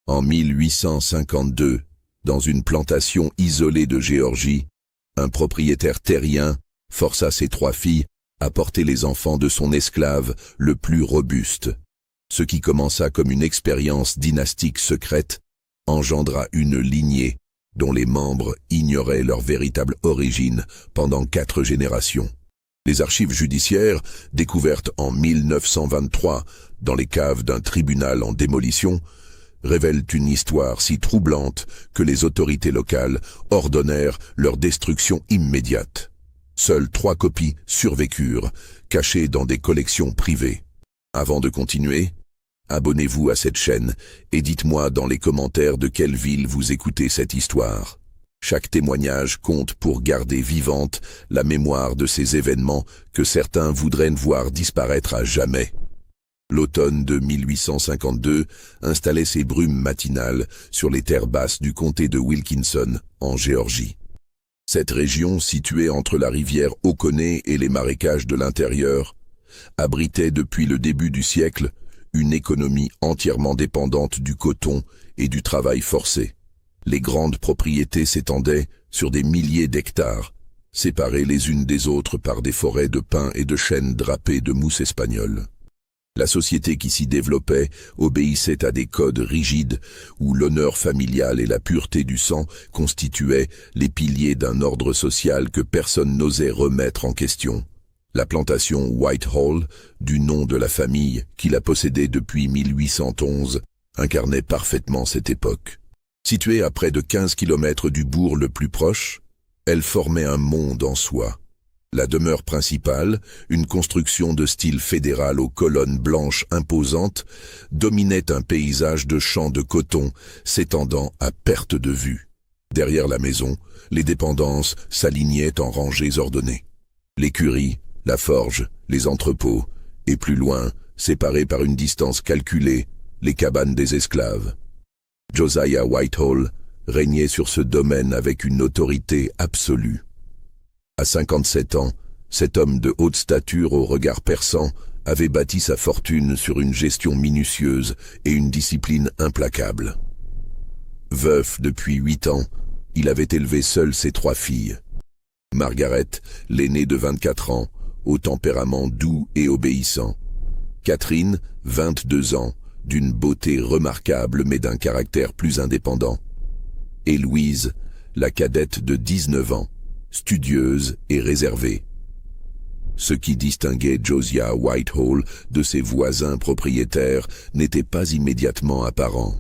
En 1852, dans une plantation isolée de Géorgie, un propriétaire terrien força ses 3 filles à porter les enfants de son esclave le plus robuste. Ce qui commença comme une expérience dynastique secrète engendra une lignée dont les membres ignoraient leur véritable origine pendant 4 générations. Les archives judiciaires, découvertes en 1923 dans les caves d'un tribunal en démolition, révèlent une histoire si troublante que les autorités locales ordonnèrent leur destruction immédiate. Seules 3 copies survécurent, cachées dans des collections privées. Avant de continuer, abonnez-vous à cette chaîne et dites-moi dans les commentaires de quelle ville vous écoutez cette histoire. Chaque témoignage compte pour garder vivante la mémoire de ces événements que certains voudraient voir disparaître à jamais. L'automne de 1852 installait ses brumes matinales sur les terres basses du comté de Wilkinson, en Géorgie. Cette région, située entre la rivière Oconee et les marécages de l'intérieur, abritait depuis le début du siècle une économie entièrement dépendante du coton et du travail forcé. Les grandes propriétés s'étendaient sur des milliers d'hectares, séparées les unes des autres par des forêts de pins et de chênes drapés de mousse espagnole. La société qui s'y développait obéissait à des codes rigides où l'honneur familial et la pureté du sang constituaient les piliers d'un ordre social que personne n'osait remettre en question. La plantation Whitehall, du nom de la famille qui la possédait depuis 1811, incarnait parfaitement cette époque. Située à près de 15 km du bourg le plus proche, elle formait un monde en soi. La demeure principale, une construction de style fédéral aux colonnes blanches imposantes, dominait un paysage de champs de coton s'étendant à perte de vue. Derrière la maison, les dépendances s'alignaient en rangées ordonnées. L'écurie, la forge, les entrepôts, et plus loin, séparés par une distance calculée, les cabanes des esclaves. Josiah Whitehall régnait sur ce domaine avec une autorité absolue. À 57 ans, cet homme de haute stature au regard perçant avait bâti sa fortune sur une gestion minutieuse et une discipline implacable. Veuf depuis 8 ans, il avait élevé seul ses 3 filles. Margaret, l'aînée de 24 ans, au tempérament doux et obéissant. Catherine, 22 ans, d'une beauté remarquable mais d'un caractère plus indépendant. Et Louise, la cadette de 19 ans, studieuse et réservée. Ce qui distinguait Josiah Whitehall de ses voisins propriétaires n'était pas immédiatement apparent.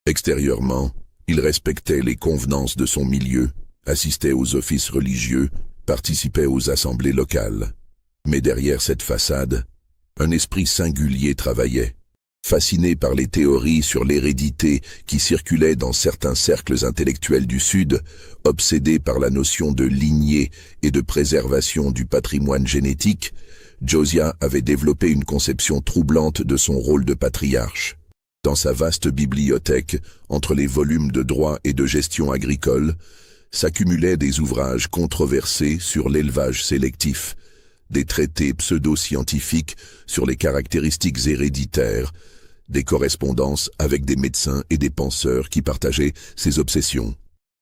Extérieurement, il respectait les convenances de son milieu, assistait aux offices religieux, participait aux assemblées locales. Mais derrière cette façade, un esprit singulier travaillait. Fasciné par les théories sur l'hérédité qui circulaient dans certains cercles intellectuels du Sud, obsédé par la notion de lignée et de préservation du patrimoine génétique, Josiah avait développé une conception troublante de son rôle de patriarche. Dans sa vaste bibliothèque, entre les volumes de droit et de gestion agricole, s'accumulaient des ouvrages controversés sur l'élevage sélectif, des traités pseudo-scientifiques sur les caractéristiques héréditaires, des correspondances avec des médecins et des penseurs qui partageaient ses obsessions.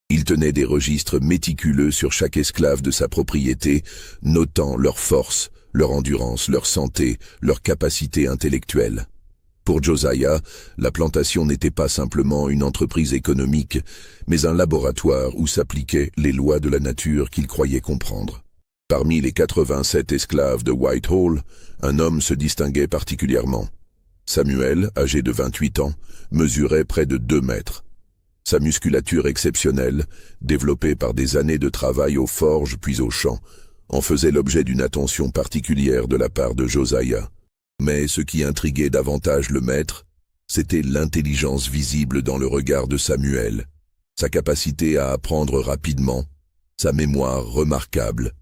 Il tenait des registres méticuleux sur chaque esclave de sa propriété, notant leur force, leur endurance, leur santé, leur capacité intellectuelle. Pour Josiah, la plantation n'était pas simplement une entreprise économique, mais un laboratoire où s'appliquaient les lois de la nature qu'il croyait comprendre. Parmi les 87 esclaves de Whitehall, un homme se distinguait particulièrement. Samuel, âgé de 28 ans, mesurait près de 2 mètres. Sa musculature exceptionnelle, développée par des années de travail aux forges puis aux champs, en faisait l'objet d'une attention particulière de la part de Josiah. Mais ce qui intriguait davantage le maître, c'était l'intelligence visible dans le regard de Samuel, sa capacité à apprendre rapidement, sa mémoire remarquable.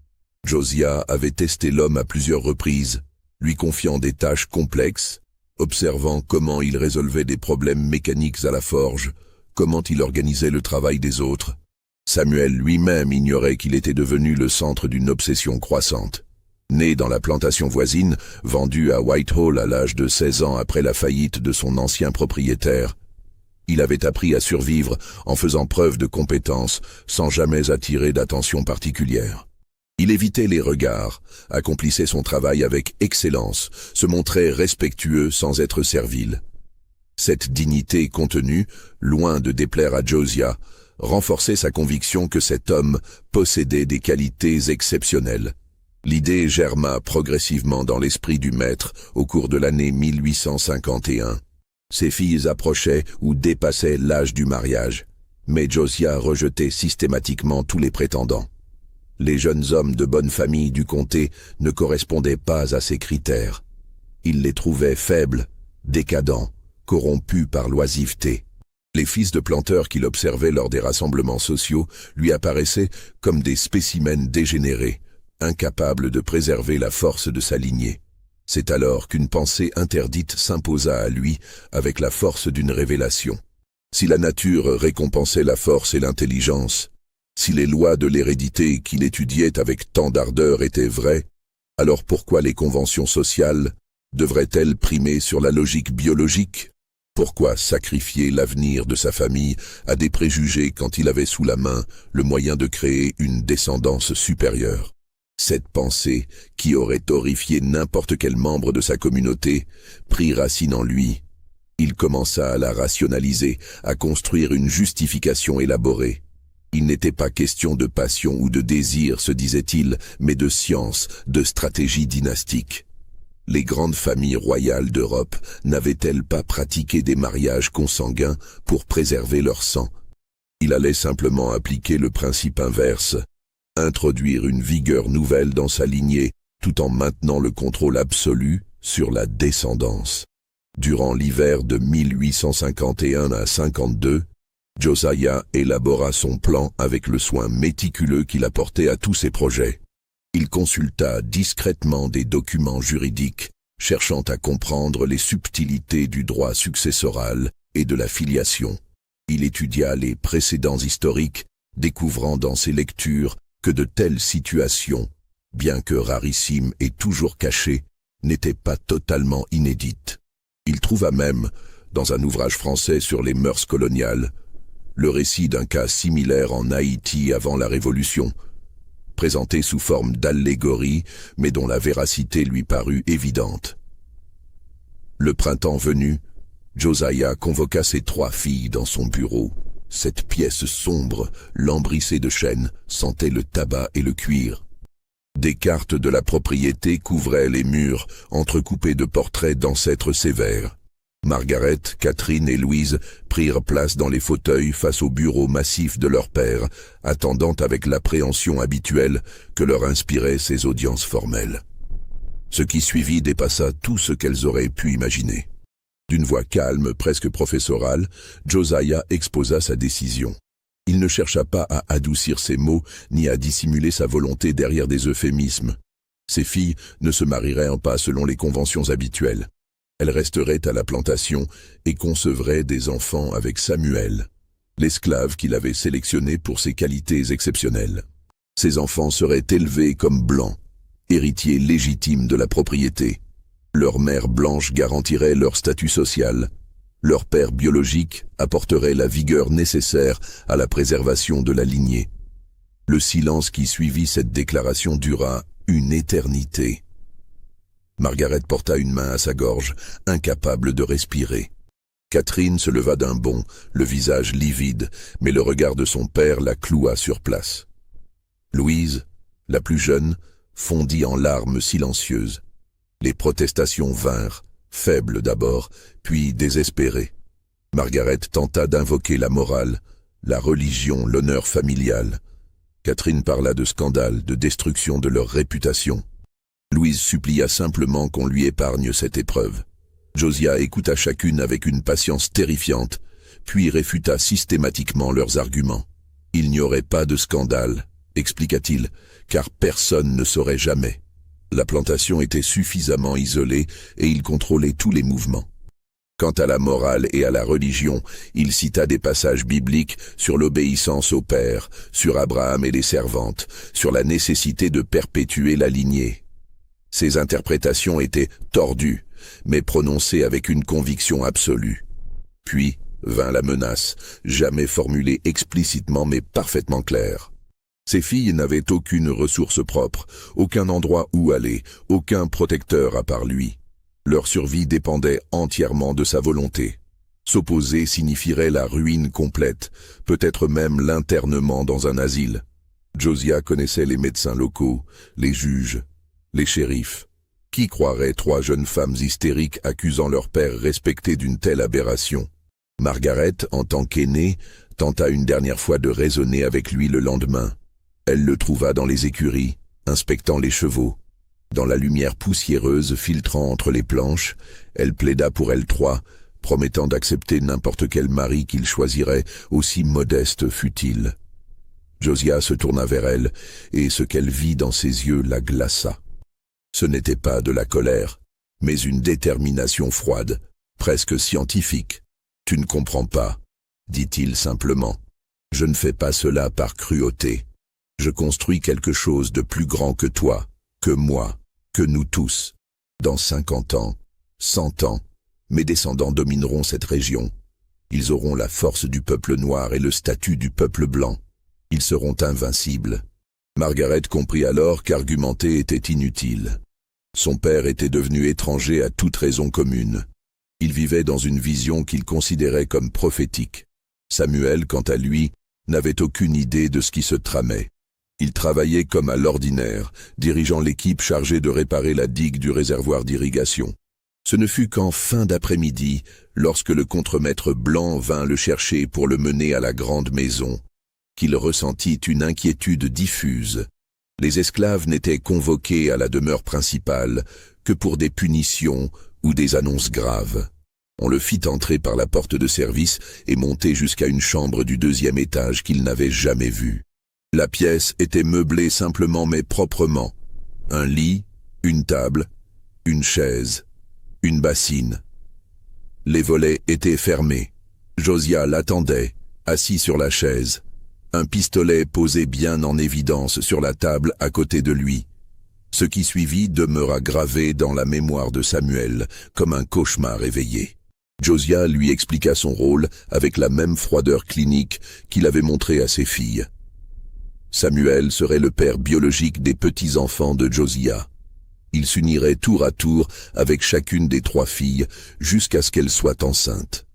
Josiah avait testé l'homme à plusieurs reprises, lui confiant des tâches complexes, observant comment il résolvait des problèmes mécaniques à la forge, comment il organisait le travail des autres. Samuel lui-même ignorait qu'il était devenu le centre d'une obsession croissante. Né dans la plantation voisine, vendu à Whitehall à l'âge de 16 ans après la faillite de son ancien propriétaire, Il avait appris à survivre en faisant preuve de compétence sans jamais attirer d'attention particulière. Il évitait les regards, accomplissait son travail avec excellence, se montrait respectueux sans être servile. Cette dignité contenue, loin de déplaire à Josiah, renforçait sa conviction que cet homme possédait des qualités exceptionnelles. L'idée germa progressivement dans l'esprit du maître au cours de l'année 1851. Ses filles approchaient ou dépassaient l'âge du mariage, mais Josiah rejetait systématiquement tous les prétendants. Les jeunes hommes de bonne famille du comté ne correspondaient pas à ses critères. Il les trouvait faibles, décadents, corrompus par l'oisiveté. Les fils de planteurs qu'il observait lors des rassemblements sociaux lui apparaissaient comme des spécimens dégénérés, incapables de préserver la force de sa lignée. C'est alors qu'une pensée interdite s'imposa à lui avec la force d'une révélation. Si la nature récompensait la force et l'intelligence, si les lois de l'hérédité qu'il étudiait avec tant d'ardeur étaient vraies, alors pourquoi les conventions sociales devraient-elles primer sur la logique biologique? Pourquoi sacrifier l'avenir de sa famille à des préjugés quand il avait sous la main le moyen de créer une descendance supérieure? Cette pensée, qui aurait horrifié n'importe quel membre de sa communauté, prit racine en lui. Il commença à la rationaliser, à construire une justification élaborée. Il n'était pas question de passion ou de désir, se disait-il, mais de science, de stratégie dynastique. Les grandes familles royales d'Europe n'avaient-elles pas pratiqué des mariages consanguins pour préserver leur sang? Il allait simplement appliquer le principe inverse, introduire une vigueur nouvelle dans sa lignée, tout en maintenant le contrôle absolu sur la descendance. Durant l'hiver de 1851 à 52, Josiah élabora son plan avec le soin méticuleux qu'il apportait à tous ses projets. Il consulta discrètement des documents juridiques, cherchant à comprendre les subtilités du droit successoral et de la filiation. Il étudia les précédents historiques, découvrant dans ses lectures que de telles situations, bien que rarissimes et toujours cachées, n'étaient pas totalement inédites. Il trouva même, dans un ouvrage français sur les mœurs coloniales, le récit d'un cas similaire en Haïti avant la Révolution, présenté sous forme d'allégorie, mais dont la véracité lui parut évidente. Le printemps venu, Josiah convoqua ses 3 filles dans son bureau. Cette pièce sombre, lambrissée de chêne, sentait le tabac et le cuir. Des cartes de la propriété couvraient les murs, entrecoupés de portraits d'ancêtres sévères. Margaret, Catherine et Louise prirent place dans les fauteuils face au bureau massif de leur père, attendant avec l'appréhension habituelle que leur inspiraient ces audiences formelles. Ce qui suivit dépassa tout ce qu'elles auraient pu imaginer. D'une voix calme, presque professorale, Josiah exposa sa décision. Il ne chercha pas à adoucir ses mots, ni à dissimuler sa volonté derrière des euphémismes. Ses filles ne se marieraient pas selon les conventions habituelles. Elles resteraient à la plantation et concevraient des enfants avec Samuel, l'esclave qu'il avait sélectionné pour ses qualités exceptionnelles. Ces enfants seraient élevés comme blancs, héritiers légitimes de la propriété. Leur mère blanche garantirait leur statut social. Leur père biologique apporterait la vigueur nécessaire à la préservation de la lignée. Le silence qui suivit cette déclaration dura une éternité. Margaret porta une main à sa gorge, incapable de respirer. Catherine se leva d'un bond, le visage livide, mais le regard de son père la cloua sur place. Louise, la plus jeune, fondit en larmes silencieuses. Les protestations vinrent, faibles d'abord, puis désespérées. Margaret tenta d'invoquer la morale, la religion, l'honneur familial. Catherine parla de scandale, de destruction de leur réputation. Louise supplia simplement qu'on lui épargne cette épreuve. Josiah écouta chacune avec une patience terrifiante, puis réfuta systématiquement leurs arguments. Il n'y aurait pas de scandale, expliqua-t-il, car personne ne saurait jamais. La plantation était suffisamment isolée et il contrôlait tous les mouvements. Quant à la morale et à la religion, il cita des passages bibliques sur l'obéissance au père, sur Abraham et les servantes, sur la nécessité de perpétuer la lignée. Ces interprétations étaient tordues, mais prononcées avec une conviction absolue. Puis, vint la menace, jamais formulée explicitement mais parfaitement claire. Ces filles n'avaient aucune ressource propre, aucun endroit où aller, aucun protecteur à part lui. Leur survie dépendait entièrement de sa volonté. S'opposer signifierait la ruine complète, peut-être même l'internement dans un asile. Josiah connaissait les médecins locaux, les juges, les shérifs. Qui croirait 3 jeunes femmes hystériques accusant leur père respecté d'une telle aberration? Margaret, en tant qu'aînée, tenta une dernière fois de raisonner avec lui le lendemain. Elle le trouva dans les écuries, inspectant les chevaux. Dans la lumière poussiéreuse filtrant entre les planches, elle plaida pour elles 3, promettant d'accepter n'importe quel mari qu'il choisirait, aussi modeste fût-il. Josiah se tourna vers elle, et ce qu'elle vit dans ses yeux la glaça. Ce n'était pas de la colère, mais une détermination froide, presque scientifique. « Tu ne comprends pas, » dit-il simplement. « Je ne fais pas cela par cruauté. Je construis quelque chose de plus grand que toi, que moi, que nous tous. Dans 50 ans, 100 ans, mes descendants domineront cette région. Ils auront la force du peuple noir et le statut du peuple blanc. Ils seront invincibles. » Margaret comprit alors qu'argumenter était inutile. Son père était devenu étranger à toute raison commune. Il vivait dans une vision qu'il considérait comme prophétique. Samuel, quant à lui, n'avait aucune idée de ce qui se tramait. Il travaillait comme à l'ordinaire, dirigeant l'équipe chargée de réparer la digue du réservoir d'irrigation. Ce ne fut qu'en fin d'après-midi, lorsque le contremaître blanc vint le chercher pour le mener à la grande maison, qu'il ressentit une inquiétude diffuse. Les esclaves n'étaient convoqués à la demeure principale que pour des punitions ou des annonces graves. On le fit entrer par la porte de service et monter jusqu'à une chambre du 2e étage qu'il n'avait jamais vue. La pièce était meublée simplement mais proprement. Un lit, une table, une chaise, une bassine. Les volets étaient fermés. Josiah l'attendait, assis sur la chaise. Un pistolet posé bien en évidence sur la table à côté de lui. Ce qui suivit demeura gravé dans la mémoire de Samuel, comme un cauchemar éveillé. Josiah lui expliqua son rôle avec la même froideur clinique qu'il avait montrée à ses filles. Samuel serait le père biologique des petits-enfants de Josiah. Il s'unirait tour à tour avec chacune des 3 filles jusqu'à ce qu'elles soient enceintes.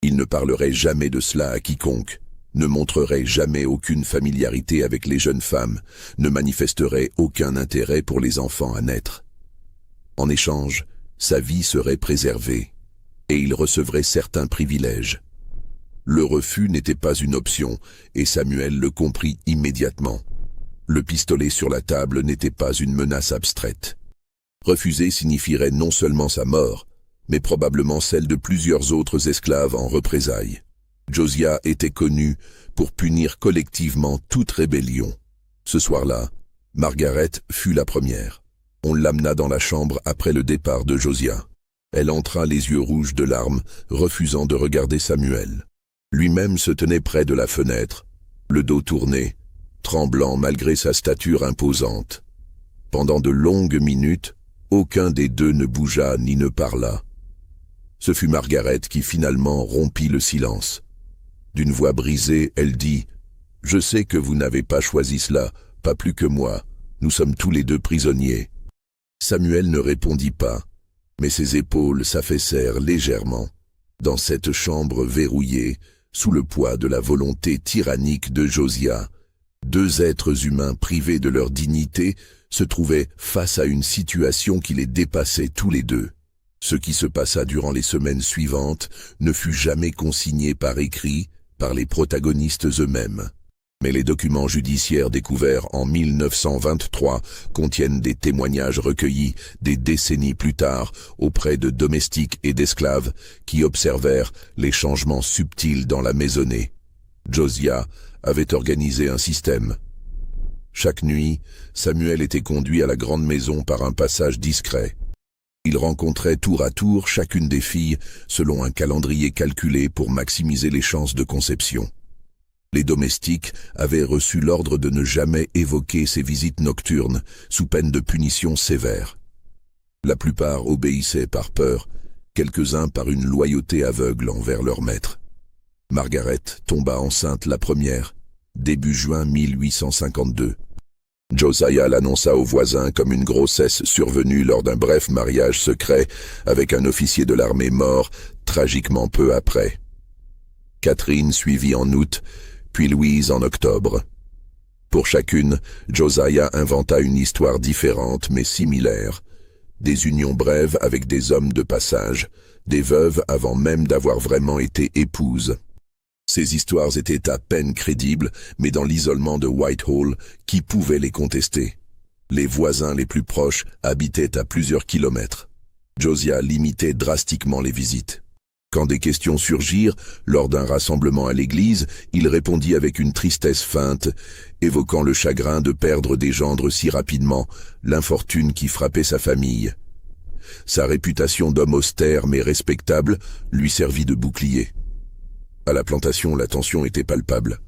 Il ne parlerait jamais de cela à quiconque, ne montrerait jamais aucune familiarité avec les jeunes femmes, ne manifesterait aucun intérêt pour les enfants à naître. En échange, sa vie serait préservée, et il recevrait certains privilèges. Le refus n'était pas une option, et Samuel le comprit immédiatement. Le pistolet sur la table n'était pas une menace abstraite. Refuser signifierait non seulement sa mort, mais probablement celle de plusieurs autres esclaves en représailles. Josiah était connu pour punir collectivement toute rébellion. Ce soir-là, Margaret fut la première. On l'amena dans la chambre après le départ de Josiah. Elle entra les yeux rouges de larmes, refusant de regarder Samuel. Lui-même se tenait près de la fenêtre, le dos tourné, tremblant malgré sa stature imposante. Pendant de longues minutes, aucun des deux ne bougea ni ne parla. Ce fut Margaret qui finalement rompit le silence. D'une voix brisée, elle dit « Je sais que vous n'avez pas choisi cela, pas plus que moi. Nous sommes tous les 2 prisonniers. » Samuel ne répondit pas, mais ses épaules s'affaissèrent légèrement. Dans cette chambre verrouillée, sous le poids de la volonté tyrannique de Josiah, 2 êtres humains privés de leur dignité se trouvaient face à une situation qui les dépassait tous les 2. Ce qui se passa durant les semaines suivantes ne fut jamais consigné par écrit par les protagonistes eux-mêmes. Mais les documents judiciaires découverts en 1923 contiennent des témoignages recueillis des décennies plus tard auprès de domestiques et d'esclaves qui observèrent les changements subtils dans la maisonnée. Josiah avait organisé un système. Chaque nuit, Samuel était conduit à la grande maison par un passage discret. Il rencontrait tour à tour chacune des filles selon un calendrier calculé pour maximiser les chances de conception. Les domestiques avaient reçu l'ordre de ne jamais évoquer ces visites nocturnes sous peine de punitions sévères. La plupart obéissaient par peur, quelques-uns par une loyauté aveugle envers leur maître. Margaret tomba enceinte la première, début juin 1852. Josiah l'annonça aux voisins comme une grossesse survenue lors d'un bref mariage secret avec un officier de l'armée mort tragiquement peu après. Catherine suivit en août, puis Louise en octobre. Pour chacune, Josiah inventa une histoire différente mais similaire. Des unions brèves avec des hommes de passage, des veuves avant même d'avoir vraiment été épouses. Ces histoires étaient à peine crédibles, mais dans l'isolement de Whitehall, qui pouvait les contester? Les voisins les plus proches habitaient à plusieurs kilomètres. Josiah limitait drastiquement les visites. Quand des questions surgirent, lors d'un rassemblement à l'église, il répondit avec une tristesse feinte, évoquant le chagrin de perdre des gendres si rapidement, l'infortune qui frappait sa famille. Sa réputation d'homme austère mais respectable lui servit de bouclier. À la plantation, la tension était palpable.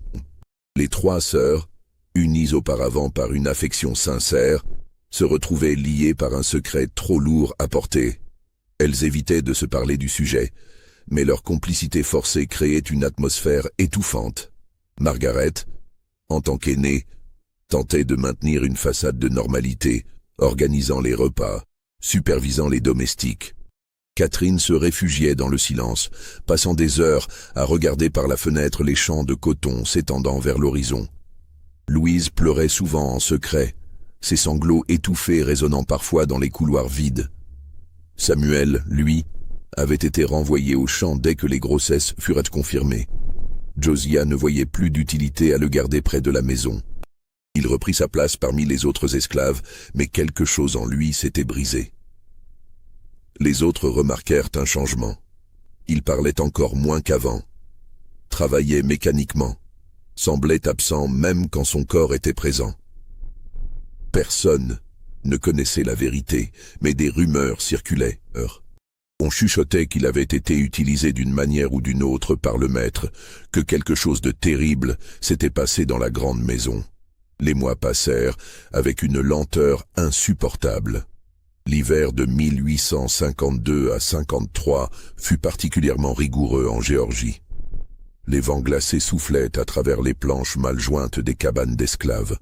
Les trois sœurs, unies auparavant par une affection sincère, se retrouvaient liées par un secret trop lourd à porter. Elles évitaient de se parler du sujet, mais leur complicité forcée créait une atmosphère étouffante. Margaret, en tant qu'aînée, tentait de maintenir une façade de normalité, organisant les repas, supervisant les domestiques. Catherine se réfugiait dans le silence, passant des heures à regarder par la fenêtre les champs de coton s'étendant vers l'horizon. Louise pleurait souvent en secret, ses sanglots étouffés résonnant parfois dans les couloirs vides. Samuel, lui, avait été renvoyé au champ dès que les grossesses furent confirmées. Josiah ne voyait plus d'utilité à le garder près de la maison. Il reprit sa place parmi les autres esclaves, mais quelque chose en lui s'était brisé. Les autres remarquèrent un changement. Il parlait encore moins qu'avant, travaillait mécaniquement, semblait absent même quand son corps était présent. Personne ne connaissait la vérité, mais des rumeurs circulaient. On chuchotait qu'il avait été utilisé d'une manière ou d'une autre par le maître, que quelque chose de terrible s'était passé dans la grande maison. Les mois passèrent avec une lenteur insupportable. L'hiver de 1852 à 53 fut particulièrement rigoureux en Géorgie. Les vents glacés soufflaient à travers les planches mal jointes des cabanes d'esclaves.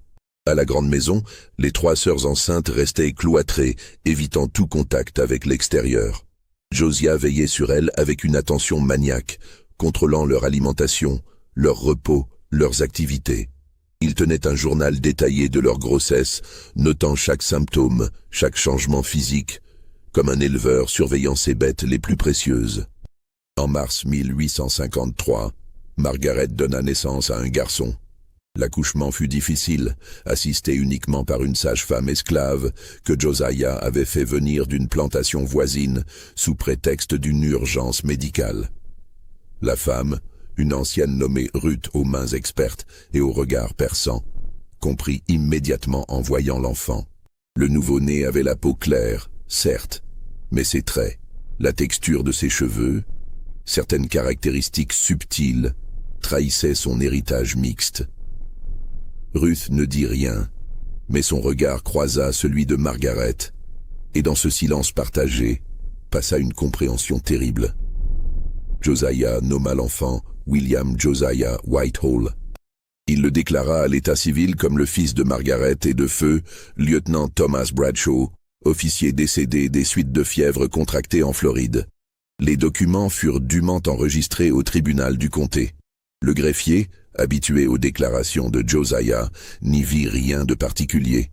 À la grande maison, les trois sœurs enceintes restaient cloîtrées, évitant tout contact avec l'extérieur. Josiah veillait sur elles avec une attention maniaque, contrôlant leur alimentation, leur repos, leurs activités. Il tenait un journal détaillé de leur grossesse, notant chaque symptôme, chaque changement physique, comme un éleveur surveillant ses bêtes les plus précieuses. En mars 1853, Margaret donna naissance à un garçon. L'accouchement fut difficile, assisté uniquement par une sage-femme esclave que Josiah avait fait venir d'une plantation voisine sous prétexte d'une urgence médicale. La femme, une ancienne nommée Ruth aux mains expertes et au regard perçant, comprit immédiatement en voyant l'enfant. Le nouveau-né avait la peau claire, certes, mais ses traits, la texture de ses cheveux, certaines caractéristiques subtiles, trahissaient son héritage mixte. Ruth ne dit rien, mais son regard croisa celui de Margaret, et dans ce silence partagé, passa une compréhension terrible. Josiah nomma l'enfant William Josiah Whitehall. Il le déclara à l'état civil comme le fils de Margaret et de feu, lieutenant Thomas Bradshaw, officier décédé des suites de fièvre contractées en Floride. Les documents furent dûment enregistrés au tribunal du comté. Le greffier, habitué aux déclarations de Josiah, n'y vit rien de particulier.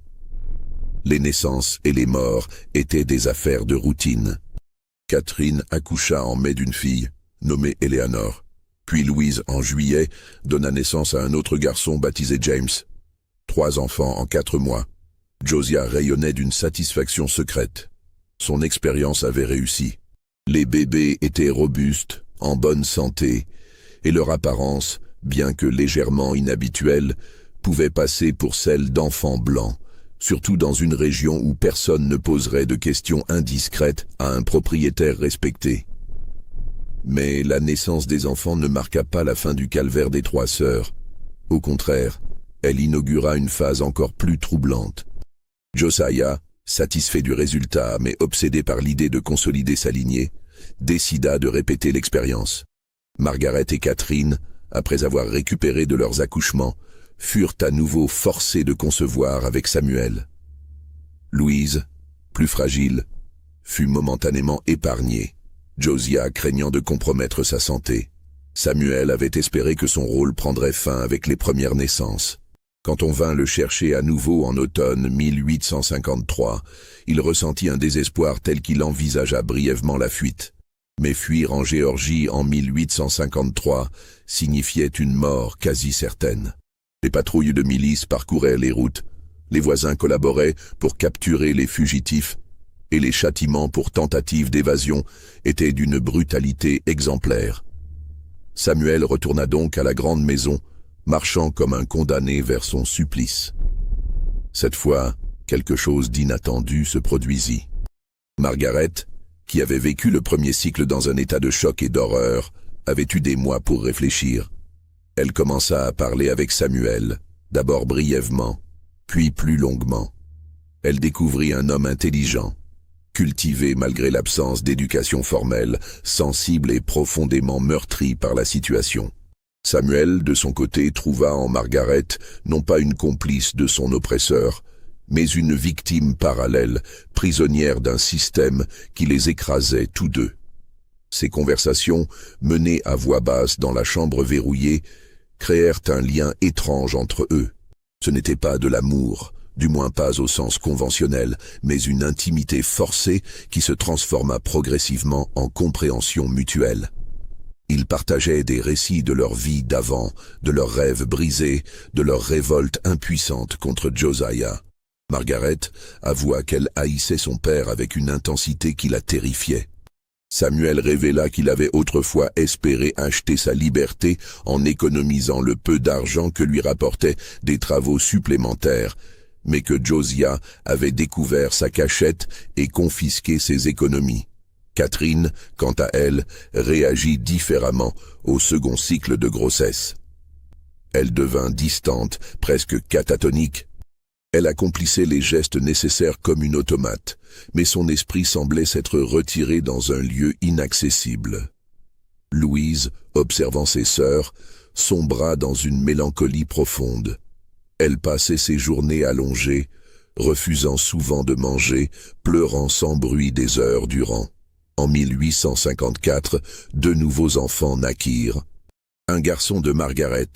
Les naissances et les morts étaient des affaires de routine. Catherine accoucha en mai d'une fille, nommée Eleanor. Puis Louise, en juillet, donna naissance à un autre garçon baptisé James. 3 enfants en 4 mois. Josiah rayonnait d'une satisfaction secrète. Son expérience avait réussi. Les bébés étaient robustes, en bonne santé, et leur apparence, bien que légèrement inhabituelle, pouvait passer pour celle d'enfants blancs, surtout dans une région où personne ne poserait de questions indiscrètes à un propriétaire respecté. Mais la naissance des enfants ne marqua pas la fin du calvaire des 3 sœurs. Au contraire, elle inaugura une phase encore plus troublante. Josiah, satisfait du résultat mais obsédé par l'idée de consolider sa lignée, décida de répéter l'expérience. Margaret et Catherine, après avoir récupéré de leurs accouchements, furent à nouveau forcées de concevoir avec Samuel. Louise, plus fragile, fut momentanément épargnée, Josiah craignant de compromettre sa santé. Samuel avait espéré que son rôle prendrait fin avec les premières naissances. Quand on vint le chercher à nouveau en automne 1853, il ressentit un désespoir tel qu'il envisagea brièvement la fuite. Mais fuir en Géorgie en 1853 signifiait une mort quasi certaine. Les patrouilles de milices parcouraient les routes, les voisins collaboraient pour capturer les fugitifs, et les châtiments pour tentative d'évasion étaient d'une brutalité exemplaire. Samuel retourna donc à la grande maison, marchant comme un condamné vers son supplice. Cette fois, quelque chose d'inattendu se produisit. Margaret, qui avait vécu le premier cycle dans un état de choc et d'horreur, avait eu des mois pour réfléchir. Elle commença à parler avec Samuel, d'abord brièvement, puis plus longuement. Elle découvrit un homme intelligent, cultivé malgré l'absence d'éducation formelle, sensible et profondément meurtri par la situation. Samuel, de son côté, trouva en Margaret non pas une complice de son oppresseur, mais une victime parallèle, prisonnière d'un système qui les écrasait tous deux. Ces conversations, menées à voix basse dans la chambre verrouillée, créèrent un lien étrange entre eux. Ce n'était pas de l'amour, du moins pas au sens conventionnel, mais une intimité forcée qui se transforma progressivement en compréhension mutuelle. Ils partageaient des récits de leur vie d'avant, de leurs rêves brisés, de leur révolte impuissante contre Josiah. Margaret avoua qu'elle haïssait son père avec une intensité qui la terrifiait. Samuel révéla qu'il avait autrefois espéré acheter sa liberté en économisant le peu d'argent que lui rapportaient des travaux supplémentaires, mais que Josiah avait découvert sa cachette et confisqué ses économies. Catherine, quant à elle, réagit différemment au second cycle de grossesse. Elle devint distante, presque catatonique. Elle accomplissait les gestes nécessaires comme une automate, mais son esprit semblait s'être retiré dans un lieu inaccessible. Louise, observant ses sœurs, sombra dans une mélancolie profonde. Elle passait ses journées allongées, refusant souvent de manger, pleurant sans bruit des heures durant. En 1854, 2 nouveaux enfants naquirent. Un garçon de Margaret,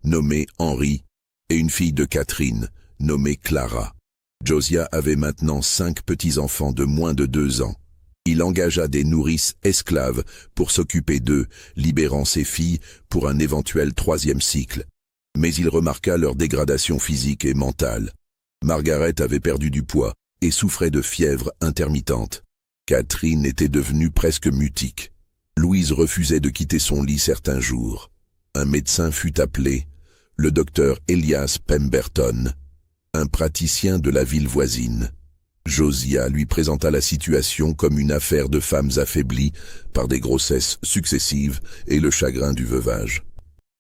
nommé Henri, et une fille de Catherine, nommée Clara. Josiah avait maintenant 5 petits-enfants de moins de 2 ans. Il engagea des nourrices esclaves pour s'occuper d'eux, libérant ses filles pour un éventuel 3e cycle. Mais il remarqua leur dégradation physique et mentale. Margaret avait perdu du poids et souffrait de fièvre intermittente. Catherine était devenue presque mutique. Louise refusait de quitter son lit certains jours. Un médecin fut appelé, le docteur Elias Pemberton, un praticien de la ville voisine. Josiah lui présenta la situation comme une affaire de femmes affaiblies par des grossesses successives et le chagrin du veuvage.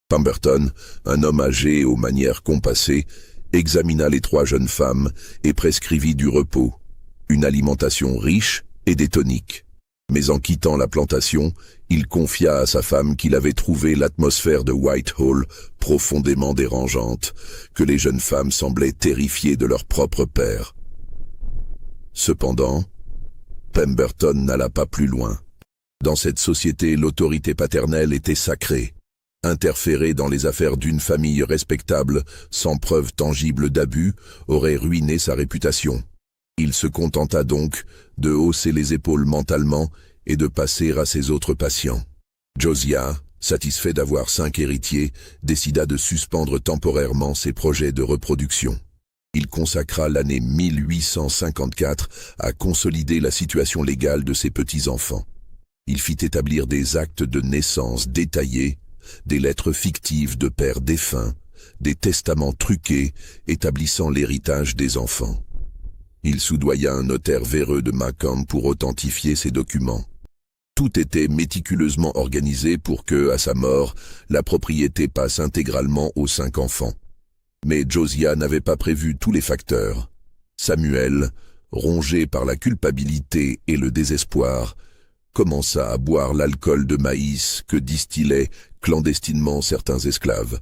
Pemberton, un homme âgé aux manières compassées, examina les 3 jeunes femmes et prescrivit du repos, une alimentation riche et des toniques. Mais en quittant la plantation, il confia à sa femme qu'il avait trouvé l'atmosphère de Whitehall profondément dérangeante, que les jeunes femmes semblaient terrifiées de leur propre père. Cependant, Pemberton n'alla pas plus loin. Dans cette société, l'autorité paternelle était sacrée. Interférer dans les affaires d'une famille respectable, sans preuve tangible d'abus, aurait ruiné sa réputation. Il se contenta donc de hausser les épaules mentalement et de passer à ses autres patients. Josiah, satisfait d'avoir 5 héritiers, décida de suspendre temporairement ses projets de reproduction. Il consacra l'année 1854 à consolider la situation légale de ses petits-enfants. Il fit établir des actes de naissance détaillés, des lettres fictives de pères défunts, des testaments truqués établissant l'héritage des enfants. Il soudoya un notaire véreux de Macomb pour authentifier ces documents. Tout était méticuleusement organisé pour que, à sa mort, la propriété passe intégralement aux 5 enfants. Mais Josiah n'avait pas prévu tous les facteurs. Samuel, rongé par la culpabilité et le désespoir, commença à boire l'alcool de maïs que distillaient clandestinement certains esclaves.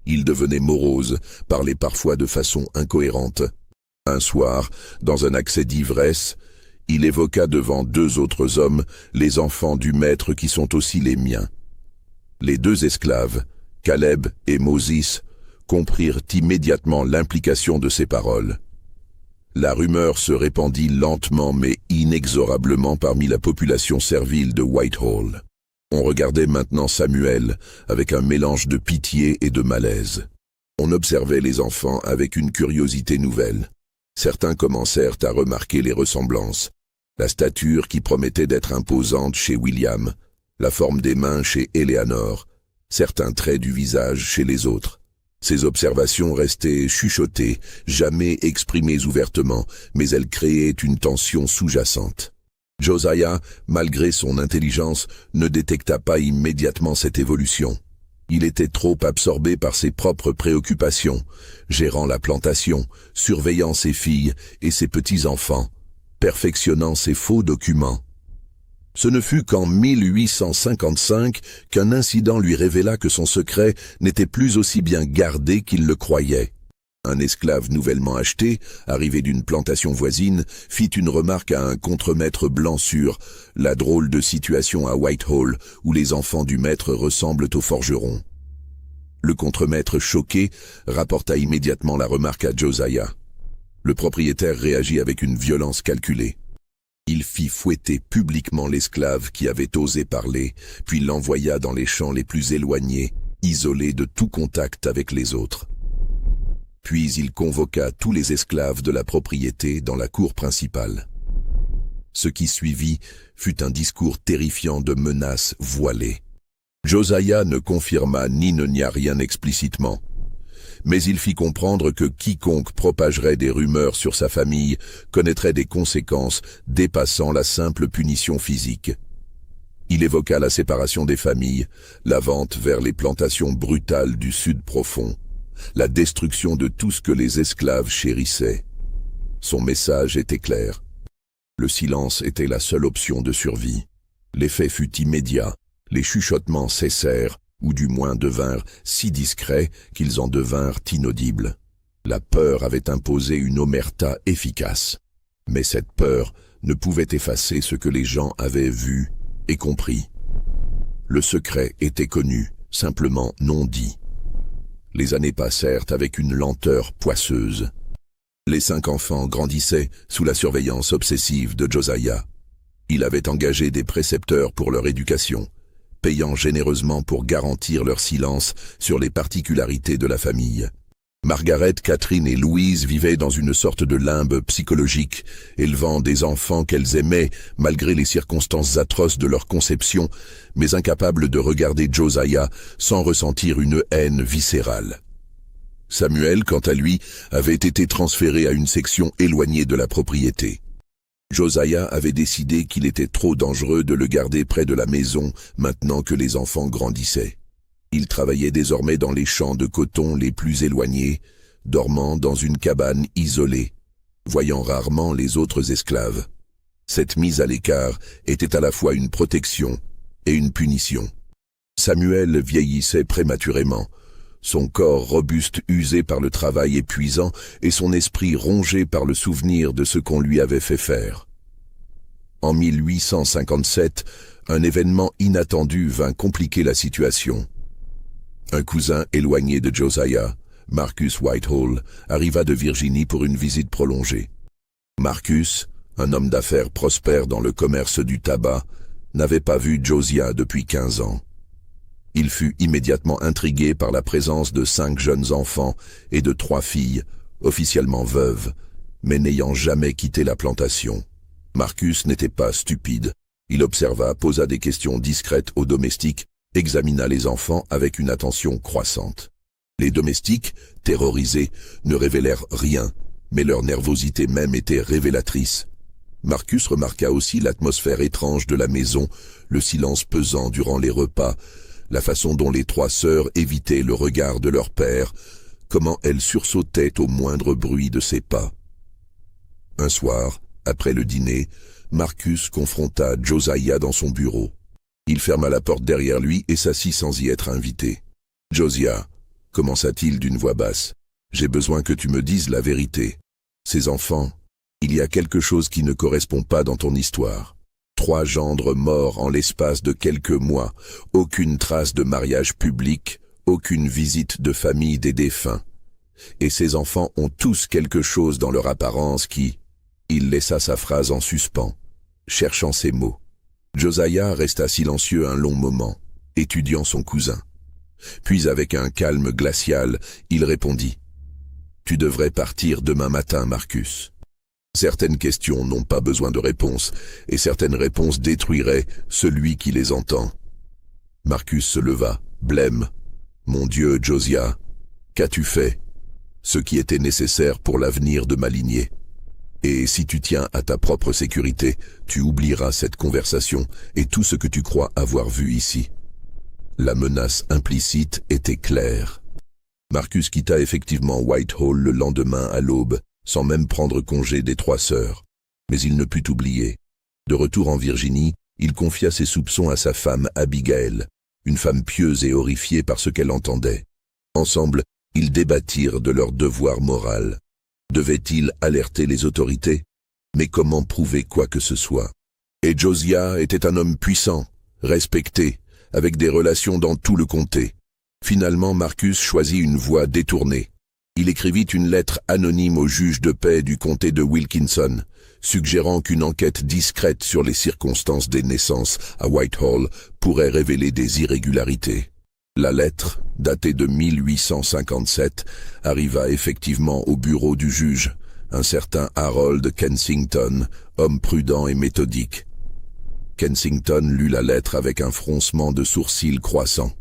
Il devenait morose, parlait parfois de façon incohérente. Un soir, dans un accès d'ivresse, il évoqua devant 2 autres hommes les enfants du maître qui sont aussi les miens. Les 2 esclaves, Caleb et Moses, comprirent immédiatement l'implication de ces paroles. La rumeur se répandit lentement mais inexorablement parmi la population servile de Whitehall. On regardait maintenant Samuel avec un mélange de pitié et de malaise. On observait les enfants avec une curiosité nouvelle. Certains commencèrent à remarquer les ressemblances. La stature qui promettait d'être imposante chez William, la forme des mains chez Eleanor, certains traits du visage chez les autres. Ces observations restaient chuchotées, jamais exprimées ouvertement, mais elles créaient une tension sous-jacente. Josiah, malgré son intelligence, ne détecta pas immédiatement cette évolution. Il était trop absorbé par ses propres préoccupations, gérant la plantation, surveillant ses filles et ses petits-enfants, perfectionnant ses faux documents. Ce ne fut qu'en 1855 qu'un incident lui révéla que son secret n'était plus aussi bien gardé qu'il le croyait. Un esclave nouvellement acheté, arrivé d'une plantation voisine, fit une remarque à un contremaître blanc sur « la drôle de situation à Whitehall où les enfants du maître ressemblent aux forgerons ». Le contremaître choqué rapporta immédiatement la remarque à Josiah. Le propriétaire réagit avec une violence calculée. Il fit fouetter publiquement l'esclave qui avait osé parler, puis l'envoya dans les champs les plus éloignés, isolés de tout contact avec les autres. Puis il convoqua tous les esclaves de la propriété dans la cour principale. Ce qui suivit fut un discours terrifiant de menaces voilées. Josiah ne confirma ni ne nia rien explicitement, mais il fit comprendre que quiconque propagerait des rumeurs sur sa famille connaîtrait des conséquences dépassant la simple punition physique. Il évoqua la séparation des familles, la vente vers les plantations brutales du sud profond, la destruction de tout ce que les esclaves chérissaient. Son message était clair. Le silence était la seule option de survie. L'effet fut immédiat, les chuchotements cessèrent, ou du moins devinrent si discrets qu'ils en devinrent inaudibles. La peur avait imposé une omerta efficace. Mais cette peur ne pouvait effacer ce que les gens avaient vu et compris. Le secret était connu, simplement non dit. Les années passèrent avec une lenteur poisseuse. Les 5 enfants grandissaient sous la surveillance obsessive de Josiah. Il avait engagé des précepteurs pour leur éducation, payant généreusement pour garantir leur silence sur les particularités de la famille. Margaret, Catherine et Louise vivaient dans une sorte de limbe psychologique, élevant des enfants qu'elles aimaient malgré les circonstances atroces de leur conception, mais incapables de regarder Josiah sans ressentir une haine viscérale. Samuel, quant à lui, avait été transféré à une section éloignée de la propriété. Josiah avait décidé qu'il était trop dangereux de le garder près de la maison maintenant que les enfants grandissaient. Il travaillait désormais dans les champs de coton les plus éloignés, dormant dans une cabane isolée, voyant rarement les autres esclaves. Cette mise à l'écart était à la fois une protection et une punition. Samuel vieillissait prématurément, son corps robuste usé par le travail épuisant et son esprit rongé par le souvenir de ce qu'on lui avait fait faire. En 1857, un événement inattendu vint compliquer la situation. Un cousin éloigné de Josiah, Marcus Whitehall, arriva de Virginie pour une visite prolongée. Marcus, un homme d'affaires prospère dans le commerce du tabac, n'avait pas vu Josiah depuis 15 ans. Il fut immédiatement intrigué par la présence de 5 jeunes enfants et de 3 filles, officiellement veuves, mais n'ayant jamais quitté la plantation. Marcus n'était pas stupide. Il observa, posa des questions discrètes aux domestiques, examina les enfants avec une attention croissante. Les domestiques, terrorisés, ne révélèrent rien, mais leur nervosité même était révélatrice. Marcus remarqua aussi l'atmosphère étrange de la maison, le silence pesant durant les repas, la façon dont les 3 sœurs évitaient le regard de leur père, comment elles sursautaient au moindre bruit de ses pas. Un soir, après le dîner, Marcus confronta Josiah dans son bureau. Il ferma la porte derrière lui et s'assit sans y être invité. « Josiah, commença-t-il d'une voix basse, j'ai besoin que tu me dises la vérité. Ces enfants, il y a quelque chose qui ne correspond pas dans ton histoire. 3 gendres morts en l'espace de quelques mois, aucune trace de mariage public, aucune visite de famille des défunts. Et ces enfants ont tous quelque chose dans leur apparence qui... » Il laissa sa phrase en suspens, cherchant ses mots. Josiah resta silencieux un long moment, étudiant son cousin. Puis avec un calme glacial, il répondit « Tu devrais partir demain matin, Marcus. Certaines questions n'ont pas besoin de réponse, et certaines réponses détruiraient celui qui les entend. » Marcus se leva, blême. « Mon Dieu, Josiah, qu'as-tu fait? Ce qui était nécessaire pour l'avenir de ma lignée. Et si tu tiens à ta propre sécurité, tu oublieras cette conversation et tout ce que tu crois avoir vu ici. » La menace implicite était claire. Marcus quitta effectivement Whitehall le lendemain à l'aube, sans même prendre congé des 3 sœurs. Mais il ne put oublier. De retour en Virginie, il confia ses soupçons à sa femme Abigail, une femme pieuse et horrifiée par ce qu'elle entendait. Ensemble, ils débattirent de leur devoir moral. Devait-il alerter les autorités? Mais comment prouver quoi que ce soit? Et Josiah était un homme puissant, respecté, avec des relations dans tout le comté. Finalement, Marcus choisit une voie détournée. Il écrivit une lettre anonyme au juge de paix du comté de Wilkinson, suggérant qu'une enquête discrète sur les circonstances des naissances à Whitehall pourrait révéler des irrégularités. La lettre, datée de 1857, arriva effectivement au bureau du juge, un certain Harold Kensington, homme prudent et méthodique. Kensington lut la lettre avec un froncement de sourcils croissant.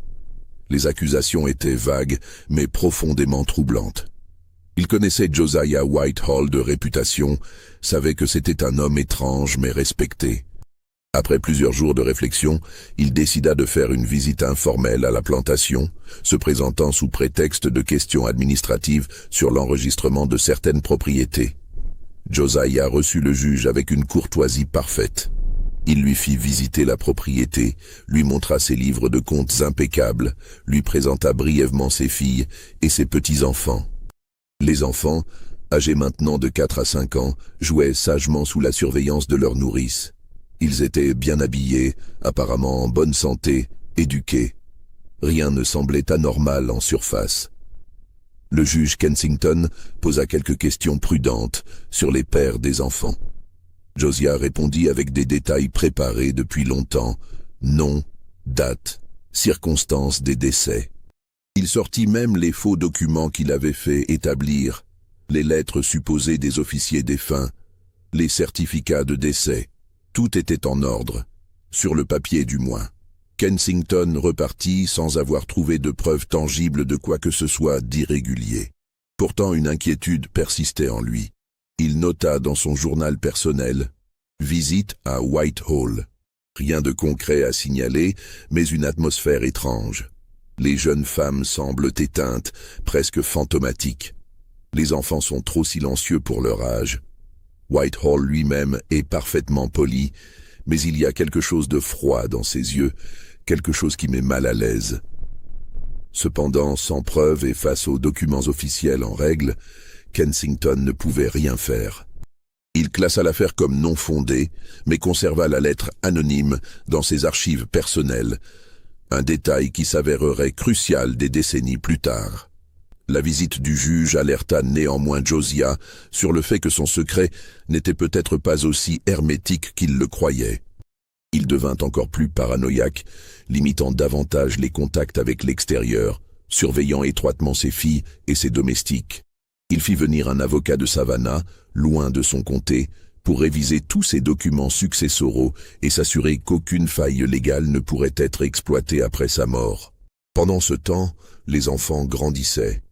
Les accusations étaient vagues, mais profondément troublantes. Il connaissait Josiah Whitehall de réputation, savait que c'était un homme étrange mais respecté. Après plusieurs jours de réflexion, il décida de faire une visite informelle à la plantation, se présentant sous prétexte de questions administratives sur l'enregistrement de certaines propriétés. Josiah reçut le juge avec une courtoisie parfaite. Il lui fit visiter la propriété, lui montra ses livres de comptes impeccables, lui présenta brièvement ses filles et ses petits-enfants. Les enfants, âgés maintenant de 4 à 5 ans, jouaient sagement sous la surveillance de leur nourrice. Ils étaient bien habillés, apparemment en bonne santé, éduqués. Rien ne semblait anormal en surface. Le juge Kensington posa quelques questions prudentes sur les pères des enfants. Josiah répondit avec des détails préparés depuis longtemps, nom, date, circonstances des décès. Il sortit même les faux documents qu'il avait fait établir, les lettres supposées des officiers défunts, les certificats de décès. Tout était en ordre, sur le papier du moins. Kensington repartit sans avoir trouvé de preuves tangibles de quoi que ce soit d'irrégulier. Pourtant une inquiétude persistait en lui. Il nota dans son journal personnel « Visite à Whitehall ». Rien de concret à signaler, mais une atmosphère étrange. Les jeunes femmes semblent éteintes, presque fantomatiques. Les enfants sont trop silencieux pour leur âge. Whitehall lui-même est parfaitement poli, mais il y a quelque chose de froid dans ses yeux, quelque chose qui met mal à l'aise. Cependant, sans preuve et face aux documents officiels en règle, Kensington ne pouvait rien faire. Il classa l'affaire comme non fondée, mais conserva la lettre anonyme dans ses archives personnelles, un détail qui s'avérerait crucial des décennies plus tard. La visite du juge alerta néanmoins Josiah sur le fait que son secret n'était peut-être pas aussi hermétique qu'il le croyait. Il devint encore plus paranoïaque, limitant davantage les contacts avec l'extérieur, surveillant étroitement ses filles et ses domestiques. Il fit venir un avocat de Savannah, loin de son comté, pour réviser tous ses documents successoraux et s'assurer qu'aucune faille légale ne pourrait être exploitée après sa mort. Pendant ce temps, les enfants grandissaient,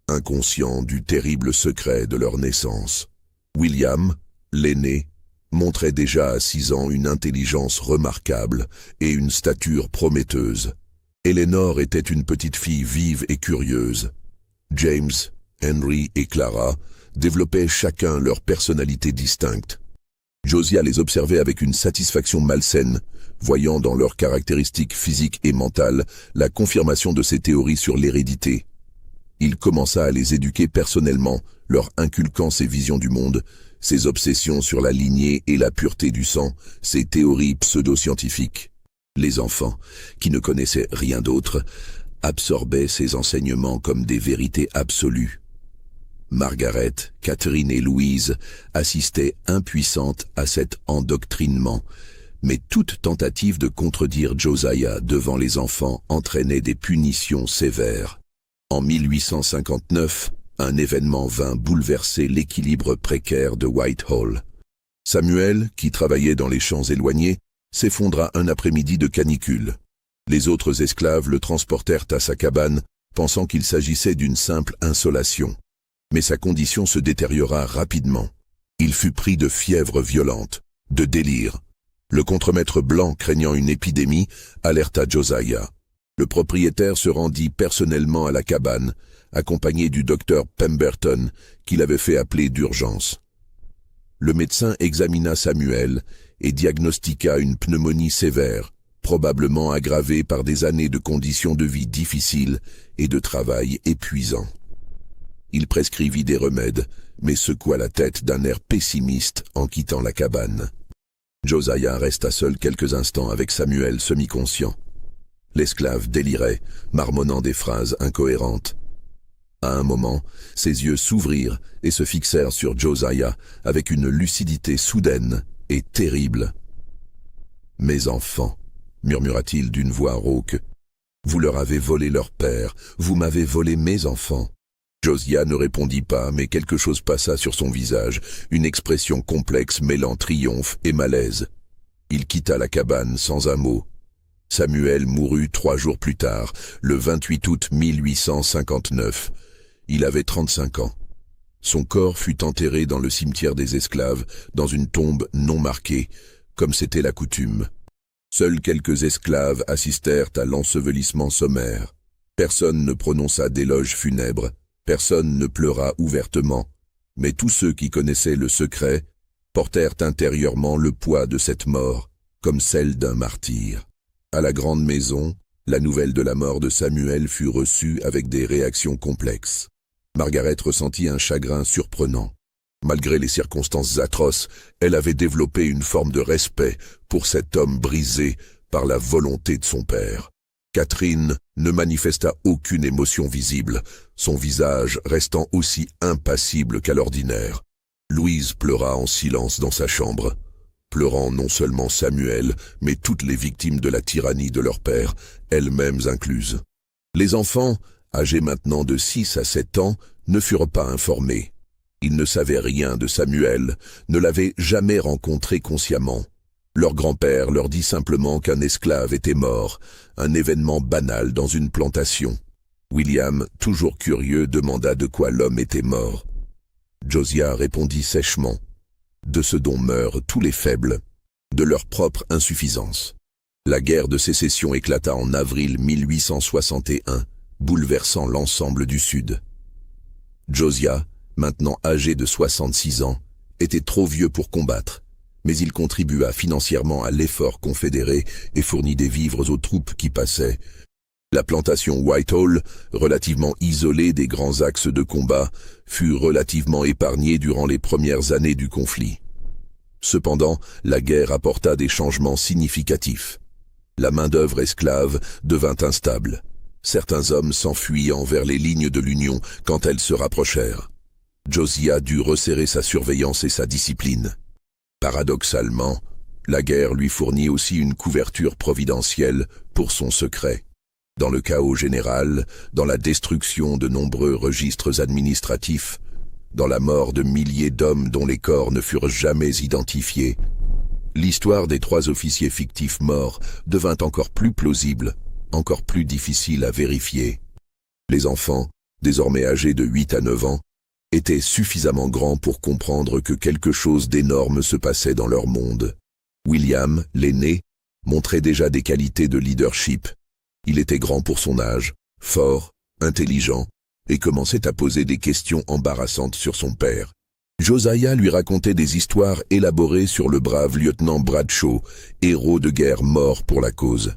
inconscients du terrible secret de leur naissance. William, l'aîné, montrait déjà à 6 ans une intelligence remarquable et une stature prometteuse. Eleanor était une petite fille vive et curieuse. James, Henry et Clara développaient chacun leur personnalité distincte. Josiah les observait avec une satisfaction malsaine, voyant dans leurs caractéristiques physiques et mentales la confirmation de ses théories sur l'hérédité. Il commença à les éduquer personnellement, leur inculquant ses visions du monde, ses obsessions sur la lignée et la pureté du sang, ses théories pseudo-scientifiques. Les enfants, qui ne connaissaient rien d'autre, absorbaient ces enseignements comme des vérités absolues. Margaret, Catherine et Louise assistaient impuissantes à cet endoctrinement, mais toute tentative de contredire Josiah devant les enfants entraînait des punitions sévères. En 1859, un événement vint bouleverser l'équilibre précaire de Whitehall. Samuel, qui travaillait dans les champs éloignés, s'effondra un après-midi de canicule. Les autres esclaves le transportèrent à sa cabane, pensant qu'il s'agissait d'une simple insolation. Mais sa condition se détériora rapidement. Il fut pris de fièvre violente, de délire. Le contremaître blanc, craignant une épidémie, alerta Josiah. Le propriétaire se rendit personnellement à la cabane, accompagné du docteur Pemberton, qu'il avait fait appeler d'urgence. Le médecin examina Samuel et diagnostiqua une pneumonie sévère, probablement aggravée par des années de conditions de vie difficiles et de travail épuisant. Il prescrivit des remèdes, mais secoua la tête d'un air pessimiste en quittant la cabane. Josiah resta seul quelques instants avec Samuel semi-conscient. L'esclave délirait, marmonnant des phrases incohérentes. À un moment, ses yeux s'ouvrirent et se fixèrent sur Josiah avec une lucidité soudaine et terrible. « Mes enfants, murmura-t-il d'une voix rauque, vous leur avez volé leur père, vous m'avez volé mes enfants. » Josiah ne répondit pas, mais quelque chose passa sur son visage, une expression complexe mêlant triomphe et malaise. Il quitta la cabane sans un mot. Samuel mourut 3 jours plus tard, le 28 août 1859. Il avait 35 ans. Son corps fut enterré dans le cimetière des esclaves, dans une tombe non marquée, comme c'était la coutume. Seuls quelques esclaves assistèrent à l'ensevelissement sommaire. Personne ne prononça d'éloge funèbre. Personne ne pleura ouvertement, mais tous ceux qui connaissaient le secret portèrent intérieurement le poids de cette mort, comme celle d'un martyr. À la grande maison, la nouvelle de la mort de Samuel fut reçue avec des réactions complexes. Margaret ressentit un chagrin surprenant. Malgré les circonstances atroces, elle avait développé une forme de respect pour cet homme brisé par la volonté de son père. Catherine ne manifesta aucune émotion visible, son visage restant aussi impassible qu'à l'ordinaire. Louise pleura en silence dans sa chambre, pleurant non seulement Samuel, mais toutes les victimes de la tyrannie de leur père, elles-mêmes incluses. Les enfants, âgés maintenant de 6 à 7 ans, ne furent pas informés. Ils ne savaient rien de Samuel, ne l'avaient jamais rencontré consciemment. Leur grand-père leur dit simplement qu'un esclave était mort, un événement banal dans une plantation. William, toujours curieux, demanda de quoi l'homme était mort. Josiah répondit sèchement, « De ce dont meurent tous les faibles, de leur propre insuffisance. » La guerre de sécession éclata en avril 1861, bouleversant l'ensemble du Sud. Josiah, maintenant âgé de 66 ans, était trop vieux pour combattre, mais il contribua financièrement à l'effort confédéré et fournit des vivres aux troupes qui passaient. La plantation Whitehall, relativement isolée des grands axes de combat, fut relativement épargnée durant les premières années du conflit. Cependant, la guerre apporta des changements significatifs. La main-d'œuvre esclave devint instable, certains hommes s'enfuyant vers les lignes de l'Union quand elles se rapprochèrent. Josiah dut resserrer sa surveillance et sa discipline. Paradoxalement, la guerre lui fournit aussi une couverture providentielle pour son secret. Dans le chaos général, dans la destruction de nombreux registres administratifs, dans la mort de milliers d'hommes dont les corps ne furent jamais identifiés, l'histoire des 3 officiers fictifs morts devint encore plus plausible, encore plus difficile à vérifier. Les enfants, désormais âgés de 8 à 9 ans, étaient suffisamment grands pour comprendre que quelque chose d'énorme se passait dans leur monde. William, l'aîné, montrait déjà des qualités de leadership. Il était grand pour son âge, fort, intelligent, et commençait à poser des questions embarrassantes sur son père. Josiah lui racontait des histoires élaborées sur le brave lieutenant Bradshaw, héros de guerre mort pour la cause.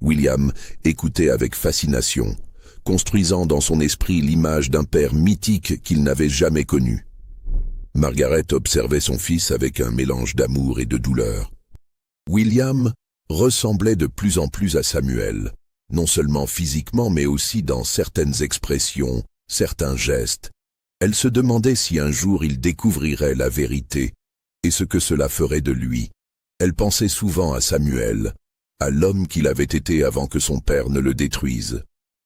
William écoutait avec fascination, construisant dans son esprit l'image d'un père mythique qu'il n'avait jamais connu. Margaret observait son fils avec un mélange d'amour et de douleur. William ressemblait de plus en plus à Samuel, non seulement physiquement mais aussi dans certaines expressions, certains gestes. Elle se demandait si un jour il découvrirait la vérité et ce que cela ferait de lui. Elle pensait souvent à Samuel, à l'homme qu'il avait été avant que son père ne le détruise.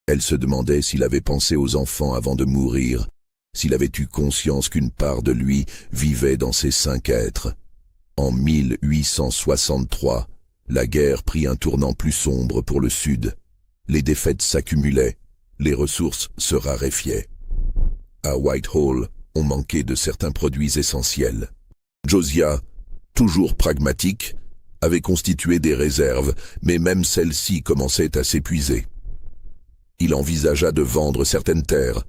Elle se demandait s'il avait pensé aux enfants avant de mourir, s'il avait eu conscience qu'une part de lui vivait dans ces 5 êtres. En 1863, la guerre prit un tournant plus sombre pour le Sud. Les défaites s'accumulaient, les ressources se raréfiaient. À Whitehall, on manquait de certains produits essentiels. Josiah, toujours pragmatique, avait constitué des réserves, mais même celles-ci commençaient à s'épuiser. Il envisagea de vendre certaines terres,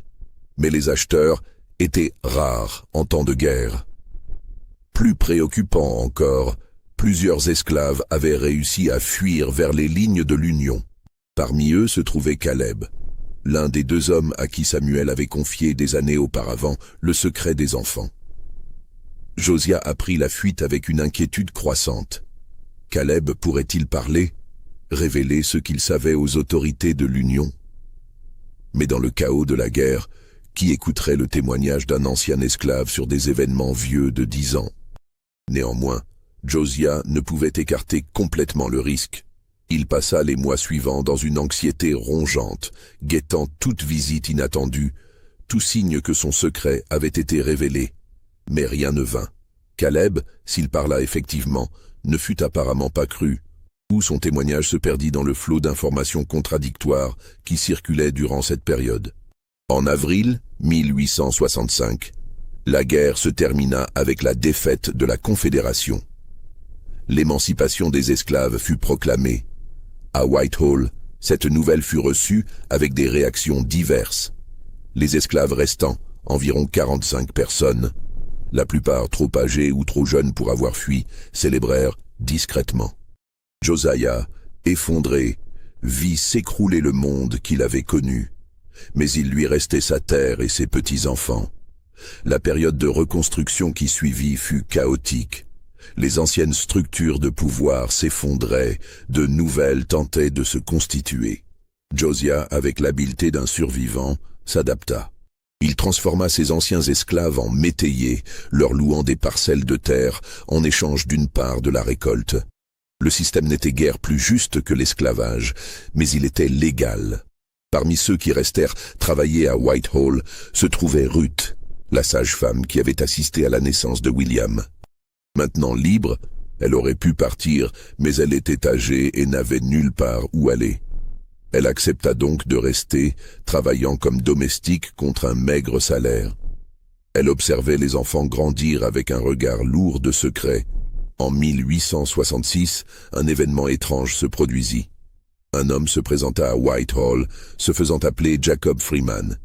mais les acheteurs étaient rares en temps de guerre. Plus préoccupant encore, plusieurs esclaves avaient réussi à fuir vers les lignes de l'Union. Parmi eux se trouvait Caleb, l'un des 2 hommes à qui Samuel avait confié des années auparavant le secret des enfants. Josiah apprit la fuite avec une inquiétude croissante. Caleb pourrait-il parler, révéler ce qu'il savait aux autorités de l'Union? Mais dans le chaos de la guerre, qui écouterait le témoignage d'un ancien esclave sur des événements vieux de 10 ans? Néanmoins, Josiah ne pouvait écarter complètement le risque. Il passa les mois suivants dans une anxiété rongeante, guettant toute visite inattendue, tout signe que son secret avait été révélé. Mais rien ne vint. Caleb, s'il parla effectivement, ne fut apparemment pas cru, ou son témoignage se perdit dans le flot d'informations contradictoires qui circulaient durant cette période. En avril 1865, la guerre se termina avec la défaite de la Confédération. L'émancipation des esclaves fut proclamée. À Whitehall, cette nouvelle fut reçue avec des réactions diverses. Les esclaves restants, environ 45 personnes, la plupart trop âgés ou trop jeunes pour avoir fui, célébrèrent discrètement. Josiah, effondré, vit s'écrouler le monde qu'il avait connu, mais il lui restait sa terre et ses petits-enfants. La période de reconstruction qui suivit fut chaotique. Les anciennes structures de pouvoir s'effondraient, de nouvelles tentaient de se constituer. Josiah, avec l'habileté d'un survivant, s'adapta. Il transforma ses anciens esclaves en métayers, leur louant des parcelles de terre en échange d'une part de la récolte. Le système n'était guère plus juste que l'esclavage, mais il était légal. Parmi ceux qui restèrent travailler à Whitehall se trouvait Ruth, la sage-femme qui avait assisté à la naissance de William. Maintenant libre, elle aurait pu partir, mais elle était âgée et n'avait nulle part où aller. Elle accepta donc de rester, travaillant comme domestique contre un maigre salaire. Elle observait les enfants grandir avec un regard lourd de secret. En 1866, un événement étrange se produisit. Un homme se présenta à Whitehall, se faisant appeler Jacob Freeman.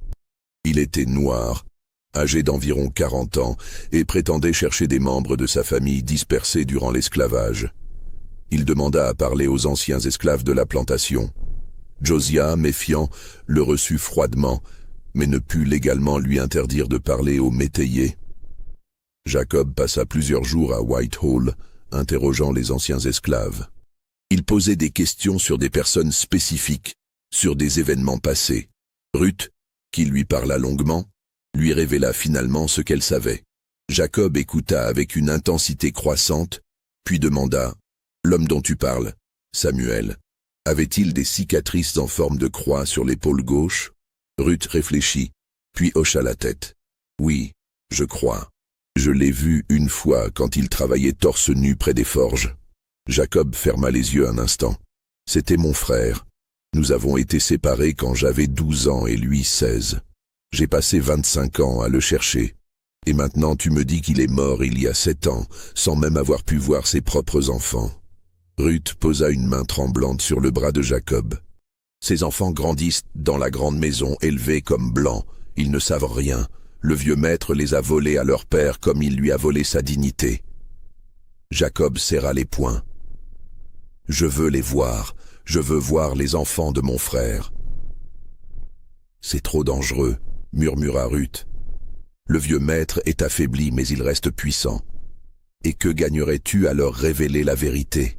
Il était noir, âgé d'environ 40 ans, et prétendait chercher des membres de sa famille dispersés durant l'esclavage. Il demanda à parler aux anciens esclaves de la plantation. Josiah, méfiant, le reçut froidement, mais ne put légalement lui interdire de parler aux métayers. Jacob passa plusieurs jours à Whitehall, interrogeant les anciens esclaves. Il posait des questions sur des personnes spécifiques, sur des événements passés. Ruth, qui lui parla longuement, lui révéla finalement ce qu'elle savait. Jacob écouta avec une intensité croissante, puis demanda « L'homme dont tu parles, Samuel, avait-il des cicatrices en forme de croix sur l'épaule gauche ?» Ruth réfléchit, puis hocha la tête. « Oui, je crois. Je l'ai vu une fois quand il travaillait torse nu près des forges. » Jacob ferma les yeux un instant. « C'était mon frère. Nous avons été séparés quand j'avais 12 ans et lui 16. J'ai passé 25 ans à le chercher. Et maintenant tu me dis qu'il est mort il y a 7 ans, sans même avoir pu voir ses propres enfants. » Ruth posa une main tremblante sur le bras de Jacob. « Ces enfants grandissent dans la grande maison, élevés comme blancs. Ils ne savent rien. Le vieux maître les a volés à leur père comme il lui a volé sa dignité. Jacob serra les poings. « Je veux les voir, je veux voir les enfants de mon frère. »« C'est trop dangereux, » murmura Ruth. « Le vieux maître est affaibli, mais il reste puissant. Et que gagnerais-tu à leur révéler la vérité?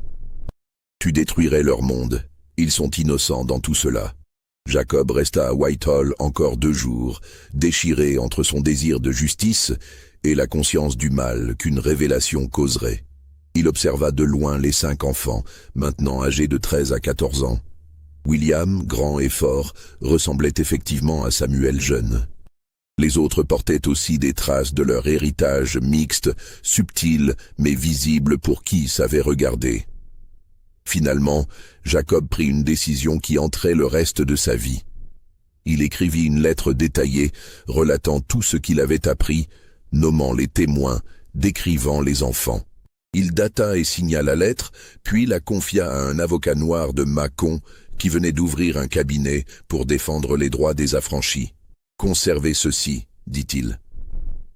Tu détruirais leur monde. Ils sont innocents dans tout cela. » Jacob resta à Whitehall encore 2 jours, déchiré entre son désir de justice et la conscience du mal qu'une révélation causerait. Il observa de loin les 5 enfants, maintenant âgés de 13 à 14 ans. William, grand et fort, ressemblait effectivement à Samuel jeune. Les autres portaient aussi des traces de leur héritage mixte, subtil mais visible pour qui savait regarder. Finalement, Jacob prit une décision qui entrait le reste de sa vie. Il écrivit une lettre détaillée, relatant tout ce qu'il avait appris, nommant les témoins, décrivant les enfants. Il data et signa la lettre, puis la confia à un avocat noir de Mâcon qui venait d'ouvrir un cabinet pour défendre les droits des affranchis. « Conservez ceci, dit-il.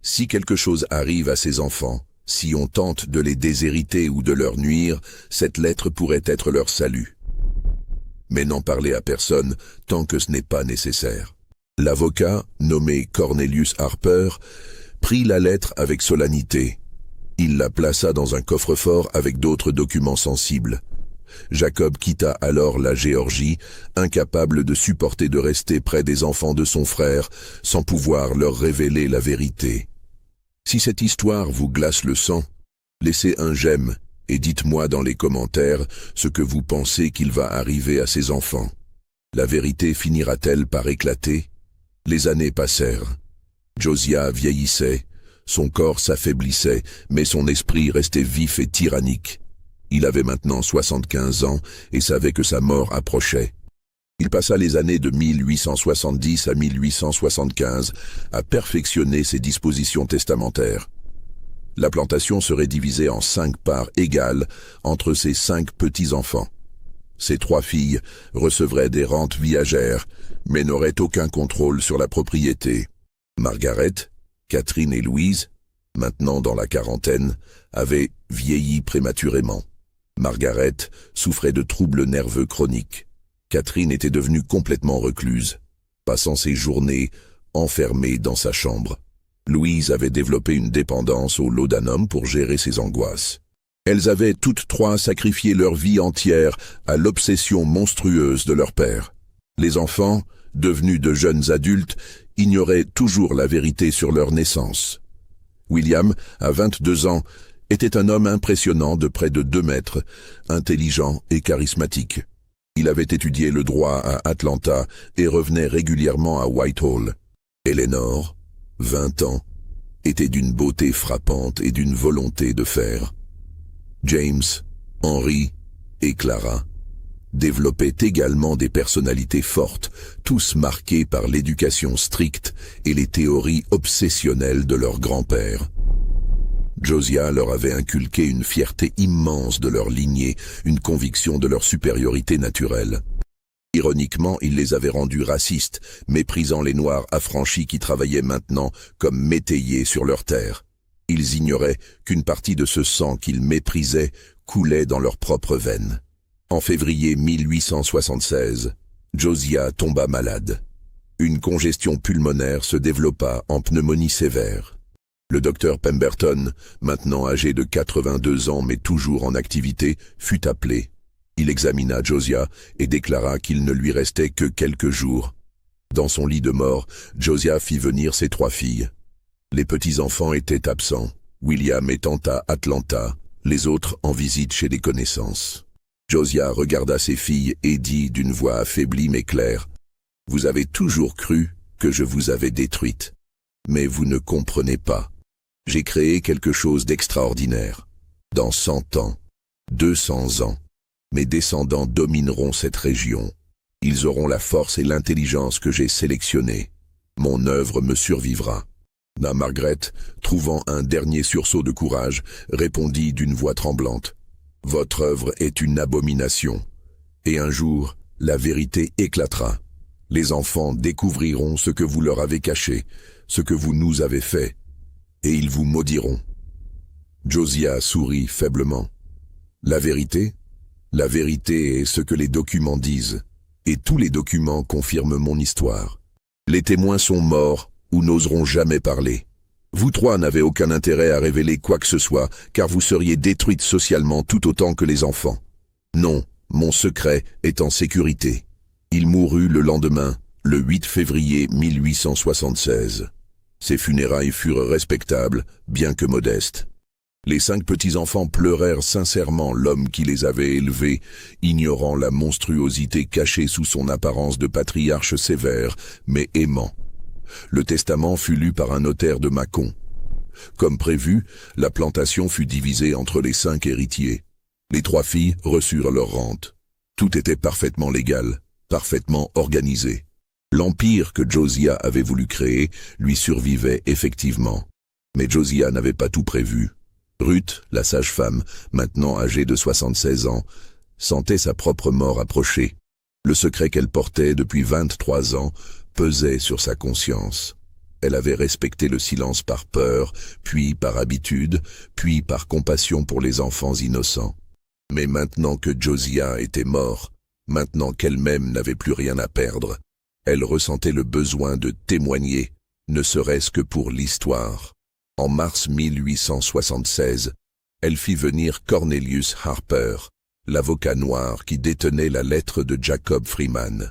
Si quelque chose arrive à ces enfants, si on tente de les déshériter ou de leur nuire, cette lettre pourrait être leur salut. Mais n'en parlez à personne tant que ce n'est pas nécessaire. » L'avocat, nommé Cornelius Harper, prit la lettre avec solennité. Il la plaça dans un coffre-fort avec d'autres documents sensibles. Jacob quitta alors la Géorgie, incapable de supporter de rester près des enfants de son frère, sans pouvoir leur révéler la vérité. Si cette histoire vous glace le sang, laissez un j'aime et dites-moi dans les commentaires ce que vous pensez qu'il va arriver à ces enfants. La vérité finira-t-elle par éclater? Les années passèrent. Josiah vieillissait, son corps s'affaiblissait, mais son esprit restait vif et tyrannique. Il avait maintenant 75 ans et savait que sa mort approchait. Il passa les années de 1870 à 1875 à perfectionner ses dispositions testamentaires. La plantation serait divisée en 5 parts égales entre ses 5 petits-enfants. Ses 3 filles recevraient des rentes viagères, mais n'auraient aucun contrôle sur la propriété. Margaret, Catherine et Louise, maintenant dans la quarantaine, avaient vieilli prématurément. Margaret souffrait de troubles nerveux chroniques. Catherine était devenue complètement recluse, passant ses journées enfermée dans sa chambre. Louise avait développé une dépendance au laudanum pour gérer ses angoisses. Elles avaient toutes 3 sacrifié leur vie entière à l'obsession monstrueuse de leur père. Les enfants, devenus de jeunes adultes, ignoraient toujours la vérité sur leur naissance. William, à 22 ans, était un homme impressionnant de près de 2 mètres, intelligent et charismatique. Il avait étudié le droit à Atlanta et revenait régulièrement à Whitehall. Eleanor, 20 ans, était d'une beauté frappante et d'une volonté de fer. James, Henry et Clara développaient également des personnalités fortes, tous marqués par l'éducation stricte et les théories obsessionnelles de leur grand-père. Josiah leur avait inculqué une fierté immense de leur lignée, une conviction de leur supériorité naturelle. Ironiquement, il les avait rendus racistes, méprisant les Noirs affranchis qui travaillaient maintenant comme métayers sur leurs terres. Ils ignoraient qu'une partie de ce sang qu'ils méprisaient coulait dans leurs propres veines. En février 1876, Josiah tomba malade. Une congestion pulmonaire se développa en pneumonie sévère. Le docteur Pemberton, maintenant âgé de 82 ans mais toujours en activité, fut appelé. Il examina Josiah et déclara qu'il ne lui restait que quelques jours. Dans son lit de mort, Josiah fit venir ses 3 filles. Les petits-enfants étaient absents, William étant à Atlanta, les autres en visite chez des connaissances. Josiah regarda ses filles et dit d'une voix affaiblie mais claire, « Vous avez toujours cru que je vous avais détruite, mais vous ne comprenez pas. J'ai créé quelque chose d'extraordinaire. Dans 100 ans, 200 ans, mes descendants domineront cette région. Ils auront la force et l'intelligence que j'ai sélectionnées. Mon œuvre me survivra. » Margaret, trouvant un dernier sursaut de courage, répondit d'une voix tremblante. « Votre œuvre est une abomination. Et un jour, la vérité éclatera. Les enfants découvriront ce que vous leur avez caché. ce que vous nous avez fait, et ils vous maudiront. » Josiah sourit faiblement. « La vérité est ce que les documents disent, et tous les documents confirment mon histoire. Les témoins sont morts ou n'oseront jamais parler. Vous trois n'avez aucun intérêt à révéler quoi que ce soit, car vous seriez détruites socialement tout autant que les enfants. Non, mon secret est en sécurité. » Il mourut le lendemain, le 8 février 1876. Ses funérailles furent respectables, bien que modestes. Les 5 petits-enfants pleurèrent sincèrement l'homme qui les avait élevés, ignorant la monstruosité cachée sous son apparence de patriarche sévère, mais aimant. Le testament fut lu par un notaire de Mâcon. Comme prévu, la plantation fut divisée entre les 5 héritiers. Les 3 filles reçurent leur rente. Tout était parfaitement légal, parfaitement organisé. L'empire que Josiah avait voulu créer lui survivait effectivement. Mais Josiah n'avait pas tout prévu. Ruth, la sage-femme, maintenant âgée de 76 ans, sentait sa propre mort approcher. Le secret qu'elle portait depuis 23 ans pesait sur sa conscience. Elle avait respecté le silence par peur, puis par habitude, puis par compassion pour les enfants innocents. Mais maintenant que Josiah était mort, maintenant qu'elle-même n'avait plus rien à perdre, elle ressentait le besoin de témoigner, ne serait-ce que pour l'histoire. En mars 1876, elle fit venir Cornelius Harper, l'avocat noir qui détenait la lettre de Jacob Freeman.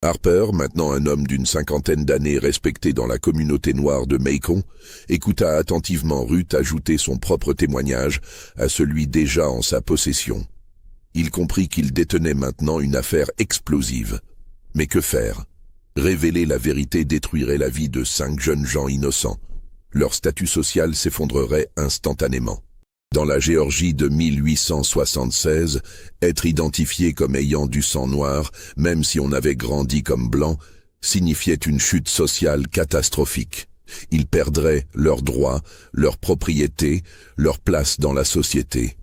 Harper, maintenant un homme d'une 50aine d'années respecté dans la communauté noire de Macon, écouta attentivement Ruth ajouter son propre témoignage à celui déjà en sa possession. Il comprit qu'il détenait maintenant une affaire explosive. Mais que faire? Révéler la vérité détruirait la vie de 5 jeunes gens innocents. Leur statut social s'effondrerait instantanément. Dans la Géorgie de 1876, être identifié comme ayant du sang noir, même si on avait grandi comme blanc, signifiait une chute sociale catastrophique. Ils perdraient leurs droits, leurs propriétés, leur place dans la société.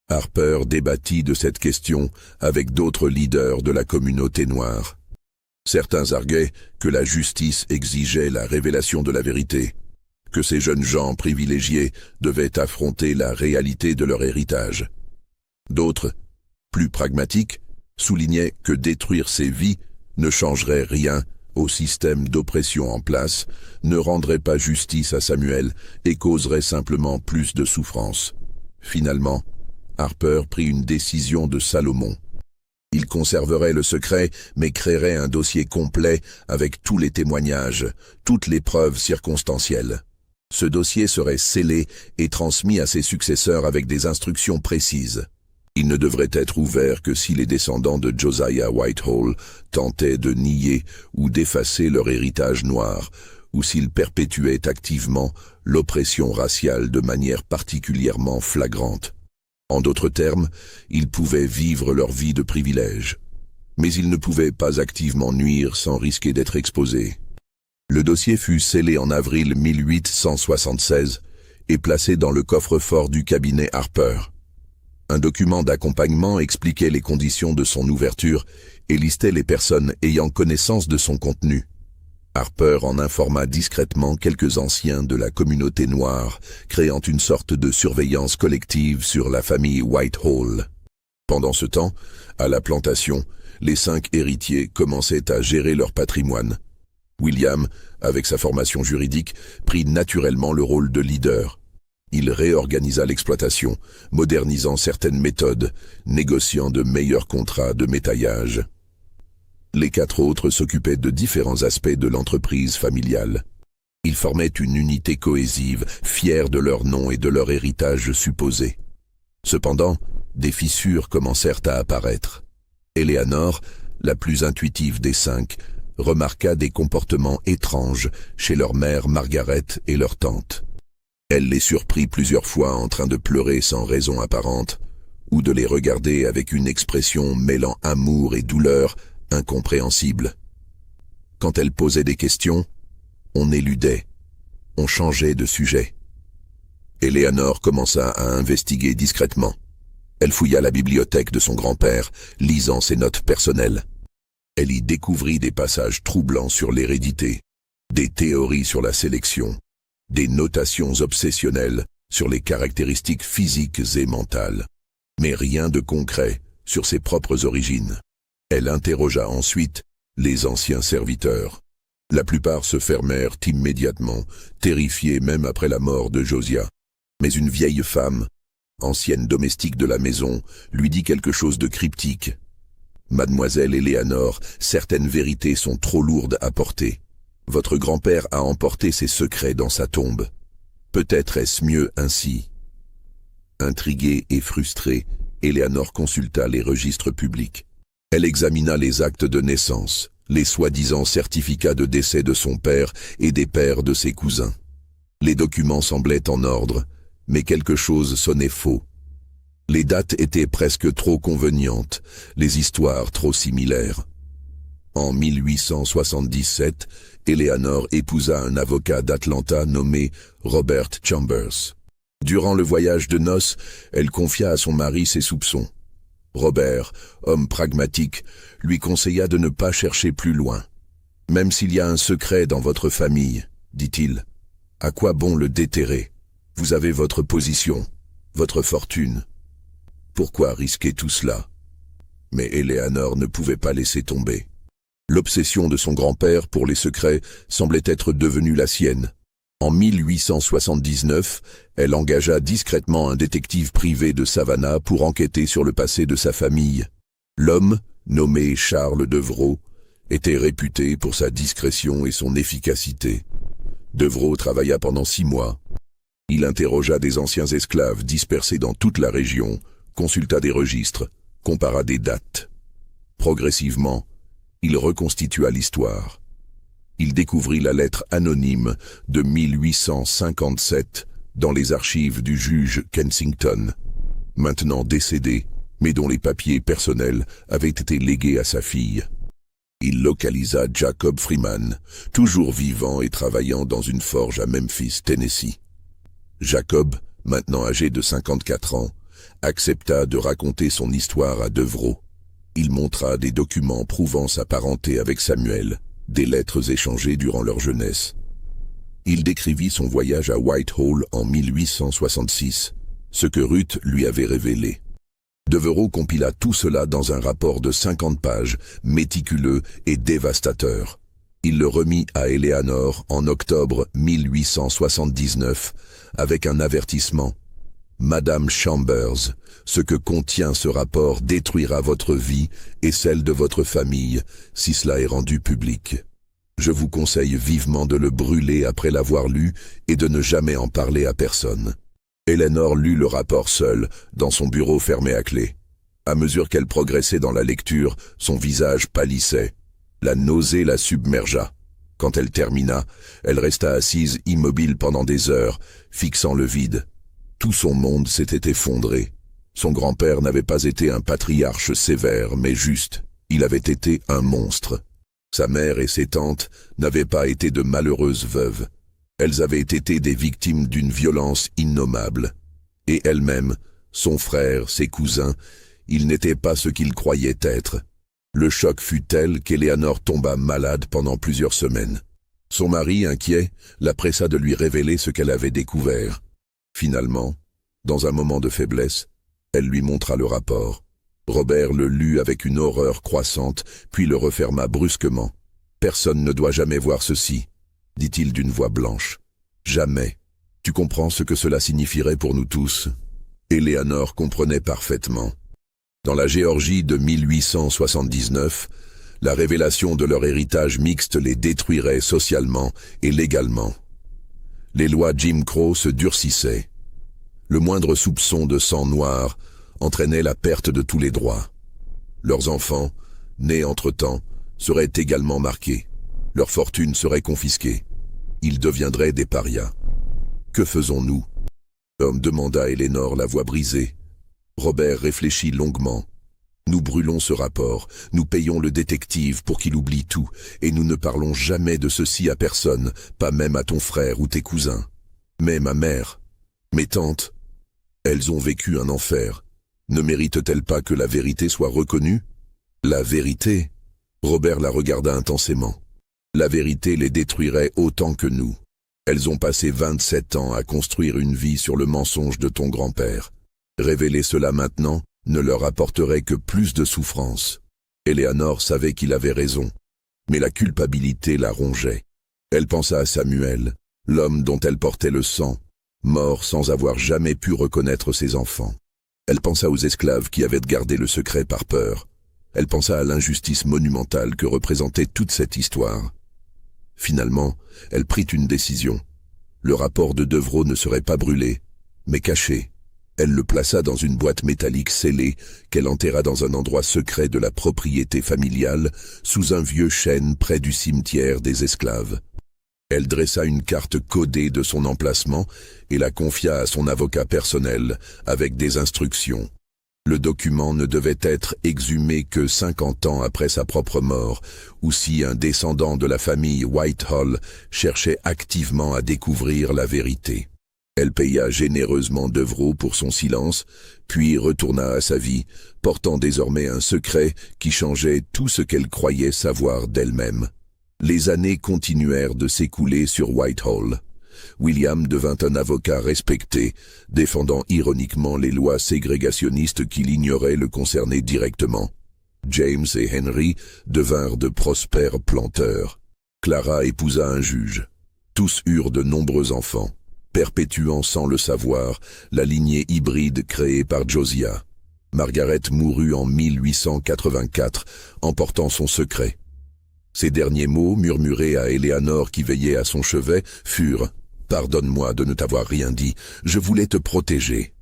Harper débattit de cette question avec d'autres leaders de la communauté noire. Certains arguaient que la justice exigeait la révélation de la vérité, que ces jeunes gens privilégiés devaient affronter la réalité de leur héritage. D'autres, plus pragmatiques, soulignaient que détruire ces vies ne changerait rien au système d'oppression en place, ne rendrait pas justice à Samuel et causerait simplement plus de souffrance. Finalement, Harper prit une décision de Salomon. Il conserverait le secret, mais créerait un dossier complet avec tous les témoignages, toutes les preuves circonstancielles. Ce dossier serait scellé et transmis à ses successeurs avec des instructions précises. Il ne devrait être ouvert que si les descendants de Josiah Whitehall tentaient de nier ou d'effacer leur héritage noir, ou s'ils perpétuaient activement l'oppression raciale de manière particulièrement flagrante. En d'autres termes, ils pouvaient vivre leur vie de privilège, mais ils ne pouvaient pas activement nuire sans risquer d'être exposés. Le dossier fut scellé en avril 1876 et placé dans le coffre-fort du cabinet Harper. Un document d'accompagnement expliquait les conditions de son ouverture et listait les personnes ayant connaissance de son contenu. Harper en informa discrètement quelques anciens de la communauté noire, créant une sorte de surveillance collective sur la famille Whitehall. Pendant ce temps, à la plantation, les 5 héritiers commençaient à gérer leur patrimoine. William, avec sa formation juridique, prit naturellement le rôle de leader. Il réorganisa l'exploitation, modernisant certaines méthodes, négociant de meilleurs contrats de métaillage. Les 4 autres s'occupaient de différents aspects de l'entreprise familiale. Ils formaient une unité cohésive, fiers de leur nom et de leur héritage supposé. Cependant, des fissures commencèrent à apparaître. Eleanor, la plus intuitive des 5, remarqua des comportements étranges chez leur mère Margaret et leur tante. Elle les surprit plusieurs fois en train de pleurer sans raison apparente, ou de les regarder avec une expression mêlant amour et douleur incompréhensible. Quand elle posait des questions, on éludait, on changeait de sujet. Eleanor commença à investiguer discrètement. Elle fouilla la bibliothèque de son grand-père, lisant ses notes personnelles. Elle y découvrit des passages troublants sur l'hérédité, Des théories sur la sélection, des notations obsessionnelles sur les caractéristiques physiques et mentales, mais rien de concret sur ses propres origines. Elle interrogea ensuite les anciens serviteurs. La plupart se fermèrent immédiatement, terrifiés même après la mort de Josiah. Mais une vieille femme, ancienne domestique de la maison, lui dit quelque chose de cryptique. « Mademoiselle Éléanore, certaines vérités sont trop lourdes à porter. Votre grand-père a emporté ses secrets dans sa tombe. Peut-être est-ce mieux ainsi. » Intriguée et frustrée, Éléanore consulta les registres publics. Elle examina les actes de naissance, les soi-disant certificats de décès de son père et des pères de ses cousins. Les documents semblaient en ordre, mais quelque chose sonnait faux. Les dates étaient presque trop convenientes, les histoires trop similaires. En 1877, Éléanore épousa un avocat d'Atlanta nommé Robert Chambers. Durant le voyage de noces, elle confia à son mari ses soupçons. Robert, homme pragmatique, lui conseilla de ne pas chercher plus loin. « Même s'il y a un secret dans votre famille, dit-il, à quoi bon le déterrer? Vous avez votre position, votre fortune. Pourquoi risquer tout cela ?» Mais Éléanore ne pouvait pas laisser tomber. L'obsession de son grand-père pour les secrets semblait être devenue la sienne. En 1879, elle engagea discrètement un détective privé de Savannah pour enquêter sur le passé de sa famille. L'homme, nommé Charles Deveraux, était réputé pour sa discrétion et son efficacité. Deveraux travailla pendant 6 mois. Il interrogea des anciens esclaves dispersés dans toute la région, consulta des registres, compara des dates. Progressivement, il reconstitua l'histoire. Il découvrit la lettre anonyme de 1857 dans les archives du juge Kensington, maintenant décédé, mais dont les papiers personnels avaient été légués à sa fille. Il localisa Jacob Freeman, toujours vivant et travaillant dans une forge à Memphis, Tennessee. Jacob, maintenant âgé de 54 ans, accepta de raconter son histoire à Deveraux. Il montra des documents prouvant sa parenté avec Samuel, des lettres échangées durant leur jeunesse. Il décrivit son voyage à Whitehall en 1866, ce que Ruth lui avait révélé. Deveraux compila tout cela dans un rapport de 50 pages, méticuleux et dévastateur. Il le remit à Éléanore en octobre 1879 avec un avertissement. « Madame Chambers, ce que contient ce rapport détruira votre vie et celle de votre famille si cela est rendu public. Je vous conseille vivement de le brûler après l'avoir lu et de ne jamais en parler à personne. » Éléanore lut le rapport seule, dans son bureau fermé à clé. À mesure qu'elle progressait dans la lecture, son visage pâlissait. La nausée la submergea. Quand elle termina, elle resta assise immobile pendant des heures, fixant le vide. Tout son monde s'était effondré. Son grand-père n'avait pas été un patriarche sévère, mais juste. Il avait été un monstre. Sa mère et ses tantes n'avaient pas été de malheureuses veuves. Elles avaient été des victimes d'une violence innommable. Et elle-même, son frère, ses cousins, ils n'étaient pas ce qu'ils croyaient être. Le choc fut tel qu'Éléanore tomba malade pendant plusieurs semaines. Son mari, inquiet, la pressa de lui révéler ce qu'elle avait découvert. Finalement, dans un moment de faiblesse, elle lui montra le rapport. Robert le lut avec une horreur croissante, puis le referma brusquement. « Personne ne doit jamais voir ceci, » dit-il d'une voix blanche. « Jamais. Tu comprends ce que cela signifierait pour nous tous ?» Éléanore comprenait parfaitement. Dans la Géorgie de 1879, la révélation de leur héritage mixte les détruirait socialement et légalement. Les lois Jim Crow se durcissaient. Le moindre soupçon de sang noir entraînait la perte de tous les droits. Leurs enfants, nés entre-temps, seraient également marqués. Leur fortune serait confisquée. Ils deviendraient des parias. « Que faisons-nous » L'homme demanda à Éléanore, la voix brisée. Robert réfléchit longuement. « Nous brûlons ce rapport, nous payons le détective pour qu'il oublie tout, et nous ne parlons jamais de ceci à personne, pas même à ton frère ou tes cousins. Mais ma mère, mes tantes, elles ont vécu un enfer. Ne méritent-elles pas que la vérité soit reconnue ?» « La vérité ?» Robert la regarda intensément. La vérité les détruirait autant que nous. Elles ont passé 27 ans à construire une vie sur le mensonge de ton grand-père. Révéler cela maintenant ne leur apporterait que plus de souffrance. Éléanore savait qu'il avait raison, mais la culpabilité la rongeait. Elle pensa à Samuel, l'homme dont elle portait le sang, mort sans avoir jamais pu reconnaître ses enfants. Elle pensa aux esclaves qui avaient gardé le secret par peur. Elle pensa à l'injustice monumentale que représentait toute cette histoire. Finalement, elle prit une décision. Le rapport de Devrault ne serait pas brûlé, mais caché. Elle le plaça dans une boîte métallique scellée qu'elle enterra dans un endroit secret de la propriété familiale, sous un vieux chêne près du cimetière des esclaves. Elle dressa une carte codée de son emplacement et la confia à son avocat personnel avec des instructions. Le document ne devait être exhumé que 50 ans après sa propre mort, ou si un descendant de la famille Whitehall cherchait activement à découvrir la vérité. Elle paya généreusement Devrault pour son silence, puis retourna à sa vie, portant désormais un secret qui changeait tout ce qu'elle croyait savoir d'elle-même. Les années continuèrent de s'écouler sur Whitehall. William devint un avocat respecté, défendant ironiquement les lois ségrégationnistes qui l'ignoraient le concernaient directement. James et Henry devinrent de prospères planteurs. Clara épousa un juge. Tous eurent de nombreux enfants, perpétuant sans le savoir la lignée hybride créée par Josiah. Margaret mourut en 1884, emportant son secret. Ses derniers mots, murmurés à Éléanore qui veillait à son chevet, furent « Pardonne-moi de ne t'avoir rien dit, je voulais te protéger ».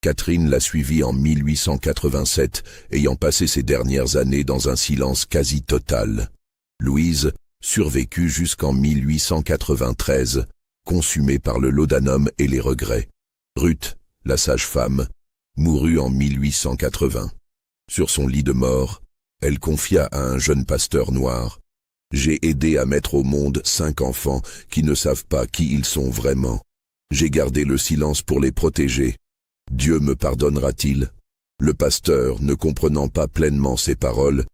Catherine la suivit en 1887, ayant passé ses dernières années dans un silence quasi total. Louise survécut jusqu'en 1893, consumée par le laudanum et les regrets. Ruth, la sage-femme, mourut en 1880. Sur son lit de mort, elle confia à un jeune pasteur noir « J'ai aidé à mettre au monde 5 enfants qui ne savent pas qui ils sont vraiment. J'ai gardé le silence pour les protéger. Dieu me pardonnera-t-il » Le pasteur, ne comprenant pas pleinement ses paroles,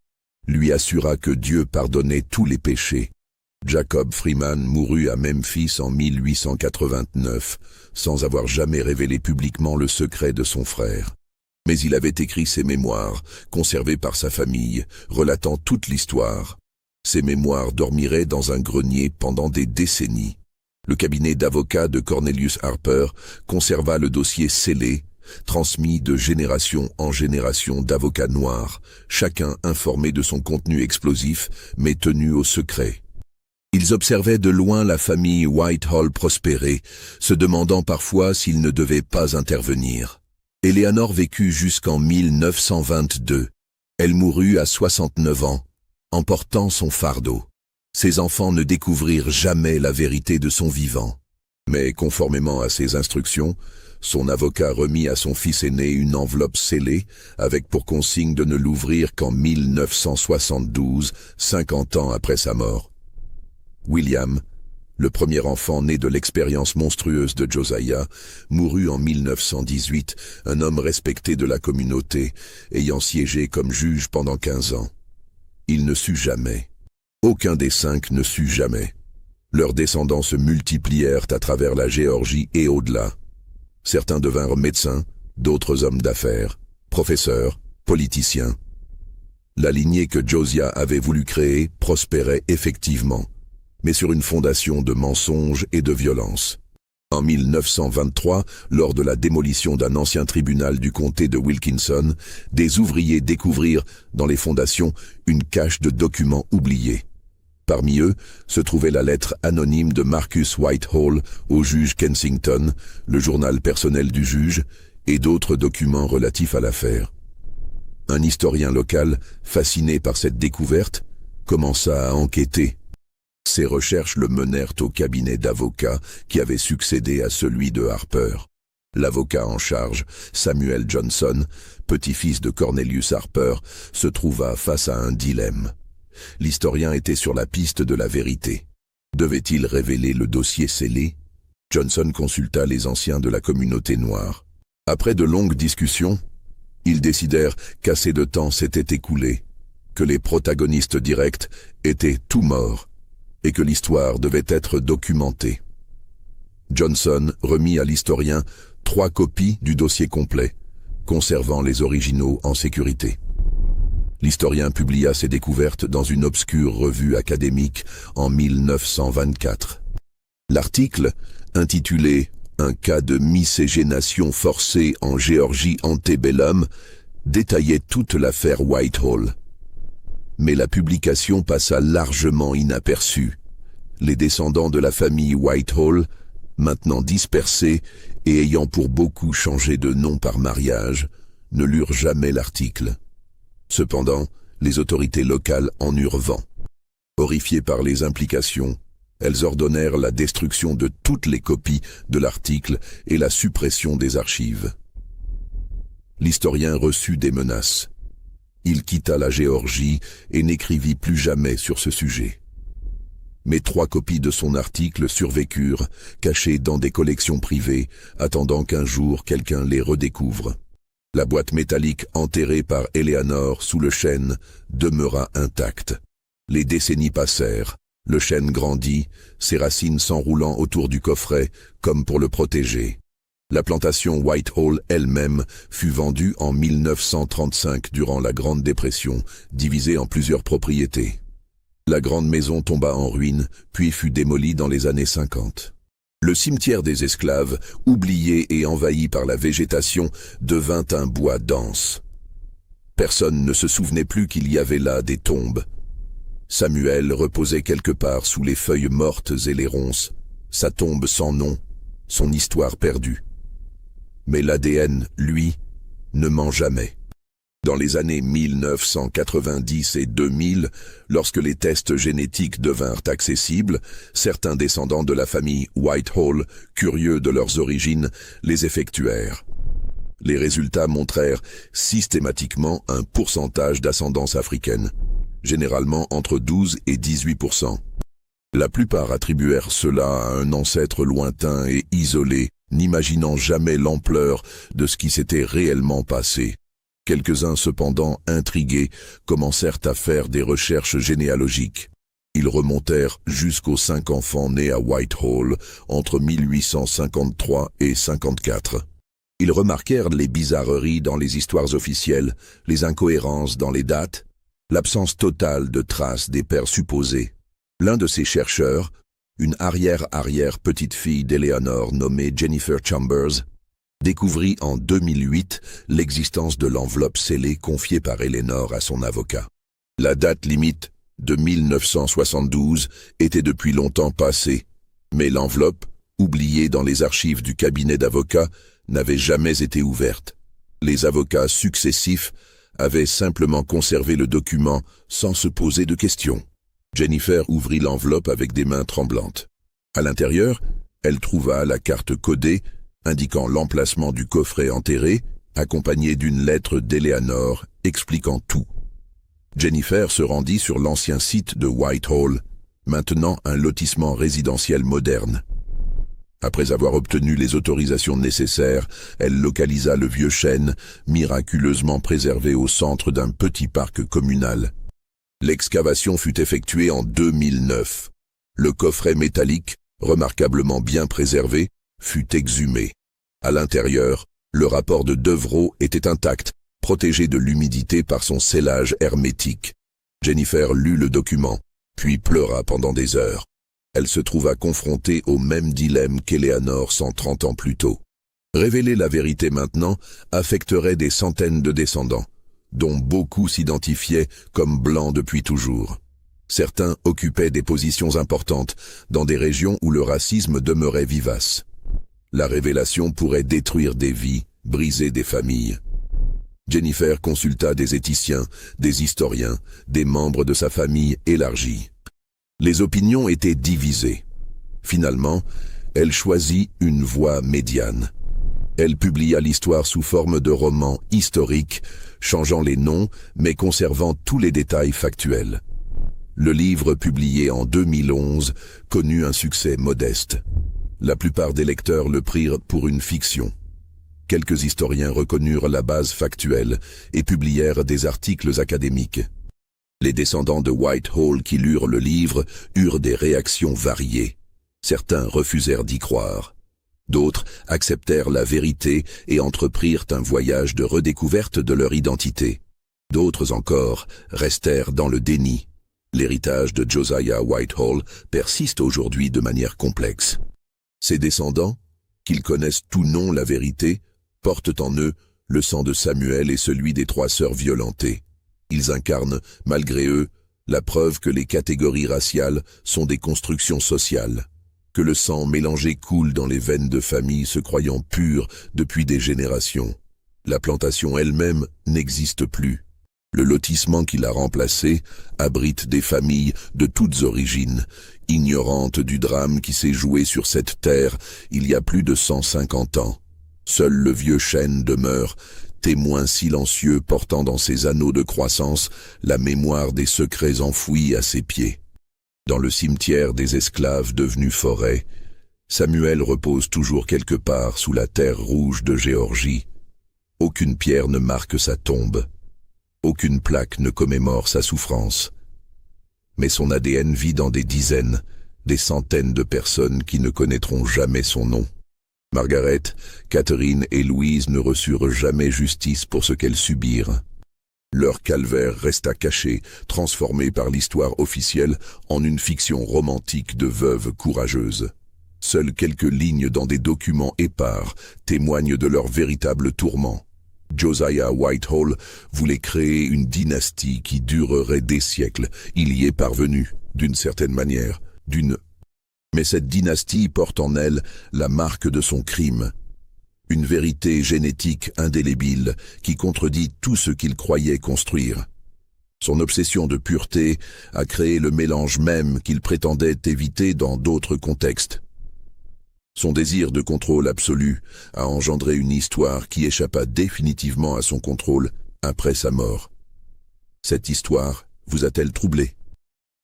lui assura que Dieu pardonnait tous les péchés. Jacob Freeman mourut à Memphis en 1889, sans avoir jamais révélé publiquement le secret de son frère. Mais il avait écrit ses mémoires, conservés par sa famille, relatant toute l'histoire. Ces mémoires dormiraient dans un grenier pendant des décennies. Le cabinet d'avocats de Cornelius Harper conserva le dossier scellé, transmis de génération en génération d'avocats noirs, chacun informé de son contenu explosif, mais tenu au secret. Ils observaient de loin la famille Whitehall prospérer, se demandant parfois s'ils ne devaient pas intervenir. Éléanore vécut jusqu'en 1922. Elle mourut à 69 ans, emportant son fardeau. Ses enfants ne découvrirent jamais la vérité de son vivant. Mais conformément à ses instructions, son avocat remit à son fils aîné une enveloppe scellée avec pour consigne de ne l'ouvrir qu'en 1972, 50 ans après sa mort. William, le premier enfant né de l'expérience monstrueuse de Josiah, mourut en 1918, un homme respecté de la communauté, ayant siégé comme juge pendant 15 ans. Il ne sut jamais. Aucun des 5 ne sut jamais. Leurs descendants se multiplièrent à travers la Géorgie et au-delà. Certains devinrent médecins, d'autres hommes d'affaires, professeurs, politiciens. La lignée que Josiah avait voulu créer prospérait effectivement, mais sur une fondation de mensonges et de violence. En 1923, lors de la démolition d'un ancien tribunal du comté de Wilkinson, des ouvriers découvrirent, dans les fondations, une cache de documents oubliés. Parmi eux se trouvait la lettre anonyme de Marcus Whitehall au juge Kensington, le journal personnel du juge, et d'autres documents relatifs à l'affaire. Un historien local, fasciné par cette découverte, commença à enquêter. Ses recherches le menèrent au cabinet d'avocats qui avait succédé à celui de Harper. L'avocat en charge, Samuel Johnson, petit-fils de Cornelius Harper, se trouva face à un dilemme. L'historien était sur la piste de la vérité. Devait-il révéler le dossier scellé? Johnson consulta les anciens de la communauté noire. Après de longues discussions, ils décidèrent qu'assez de temps s'était écoulé, que les protagonistes directs étaient tout morts, et que l'histoire devait être documentée. Johnson remit à l'historien 3 copies du dossier complet, conservant les originaux en sécurité. L'historien publia ses découvertes dans une obscure revue académique en 1924. L'article, intitulé « Un cas de miscégénation forcée en Géorgie antebellum » détaillait toute l'affaire Whitehall. Mais la publication passa largement inaperçue. Les descendants de la famille Whitehall, maintenant dispersés et ayant pour beaucoup changé de nom par mariage, ne lurent jamais l'article. Cependant, les autorités locales en eurent vent. Horrifiées par les implications, elles ordonnèrent la destruction de toutes les copies de l'article et la suppression des archives. L'historien reçut des menaces. Il quitta la Géorgie et n'écrivit plus jamais sur ce sujet. Mais 3 copies de son article survécurent, cachées dans des collections privées, attendant qu'un jour quelqu'un les redécouvre. La boîte métallique enterrée par Eleanor sous le chêne demeura intacte. Les décennies passèrent, le chêne grandit, ses racines s'enroulant autour du coffret, comme pour le protéger. La plantation Whitehall elle-même fut vendue en 1935 durant la Grande Dépression, divisée en plusieurs propriétés. La grande maison tomba en ruine, puis fut démolie dans les années 50. Le cimetière des esclaves, oublié et envahi par la végétation, devint un bois dense. Personne ne se souvenait plus qu'il y avait là des tombes. Samuel reposait quelque part sous les feuilles mortes et les ronces, sa tombe sans nom, son histoire perdue. Mais l'ADN, lui, ne ment jamais. Dans les années 1990 et 2000, lorsque les tests génétiques devinrent accessibles, certains descendants de la famille Whitehall, curieux de leurs origines, les effectuèrent. Les résultats montrèrent systématiquement un pourcentage d'ascendance africaine, généralement entre 12 et 18%. La plupart attribuèrent cela à un ancêtre lointain et isolé, n'imaginant jamais l'ampleur de ce qui s'était réellement passé. Quelques-uns, cependant, intrigués, commencèrent à faire des recherches généalogiques. Ils remontèrent jusqu'aux 5 enfants nés à Whitehall entre 1853 et 54. Ils remarquèrent les bizarreries dans les histoires officielles, les incohérences dans les dates, l'absence totale de traces des pères supposés. L'un de ces chercheurs, une arrière-arrière-petite-fille d'Eleanor nommée Jennifer Chambers, découvrit en 2008 l'existence de l'enveloppe scellée confiée par Eleanor à son avocat. La date limite de 1972 était depuis longtemps passée, mais l'enveloppe, oubliée dans les archives du cabinet d'avocats, n'avait jamais été ouverte. Les avocats successifs avaient simplement conservé le document sans se poser de questions. Jennifer ouvrit l'enveloppe avec des mains tremblantes. À l'intérieur, elle trouva la carte codée indiquant l'emplacement du coffret enterré, accompagné d'une lettre d'Eleanor expliquant tout. Jennifer se rendit sur l'ancien site de Whitehall, maintenant un lotissement résidentiel moderne. Après avoir obtenu les autorisations nécessaires, elle localisa le vieux chêne, miraculeusement préservé au centre d'un petit parc communal. L'excavation fut effectuée en 2009. Le coffret métallique, remarquablement bien préservé, fut exhumé. À l'intérieur, le rapport de Devereux était intact, protégé de l'humidité par son scellage hermétique. Jennifer lut le document, puis pleura pendant des heures. Elle se trouva confrontée au même dilemme qu'Eleanor 130 ans plus tôt. Révéler la vérité maintenant affecterait des centaines de descendants, dont beaucoup s'identifiaient comme blancs depuis toujours. Certains occupaient des positions importantes dans des régions où le racisme demeurait vivace. La révélation pourrait détruire des vies, briser des familles. Jennifer consulta des éthiciens, des historiens, des membres de sa famille élargie. Les opinions étaient divisées. Finalement, elle choisit une voie médiane. Elle publia l'histoire sous forme de roman historique, changeant les noms mais conservant tous les détails factuels. Le livre, publié en 2011, connut un succès modeste. La plupart des lecteurs le prirent pour une fiction. Quelques historiens reconnurent la base factuelle et publièrent des articles académiques. Les descendants de Whitehall qui lurent le livre eurent des réactions variées. Certains refusèrent d'y croire. D'autres acceptèrent la vérité et entreprirent un voyage de redécouverte de leur identité. D'autres encore restèrent dans le déni. L'héritage de Josiah Whitehall persiste aujourd'hui de manière complexe. Ses descendants, qu'ils connaissent ou non la vérité, portent en eux le sang de Samuel et celui des 3 sœurs violentées. Ils incarnent, malgré eux, la preuve que les catégories raciales sont des constructions sociales, que le sang mélangé coule dans les veines de familles se croyant pures depuis des générations. La plantation elle-même n'existe plus. Le lotissement qui l'a remplacé abrite des familles de toutes origines, ignorantes du drame qui s'est joué sur cette terre il y a plus de 150 ans. Seul le vieux chêne demeure, témoin silencieux portant dans ses anneaux de croissance la mémoire des secrets enfouis à ses pieds. Dans le cimetière des esclaves devenus forêt, Samuel repose toujours quelque part sous la terre rouge de Géorgie. Aucune pierre ne marque sa tombe. Aucune plaque ne commémore sa souffrance. Mais son ADN vit dans des dizaines, des centaines de personnes qui ne connaîtront jamais son nom. Margaret, Catherine et Louise ne reçurent jamais justice pour ce qu'elles subirent. Leur calvaire resta caché, transformé par l'histoire officielle en une fiction romantique de veuves courageuses. Seules quelques lignes dans des documents épars témoignent de leur véritable tourment. Josiah Whitehall voulait créer une dynastie qui durerait des siècles. Il y est parvenu, d'une certaine manière, Mais cette dynastie porte en elle la marque de son crime. Une vérité génétique indélébile qui contredit tout ce qu'il croyait construire. Son obsession de pureté a créé le mélange même qu'il prétendait éviter dans d'autres contextes. Son désir de contrôle absolu a engendré une histoire qui échappa définitivement à son contrôle après sa mort. Cette histoire vous a-t-elle troublé?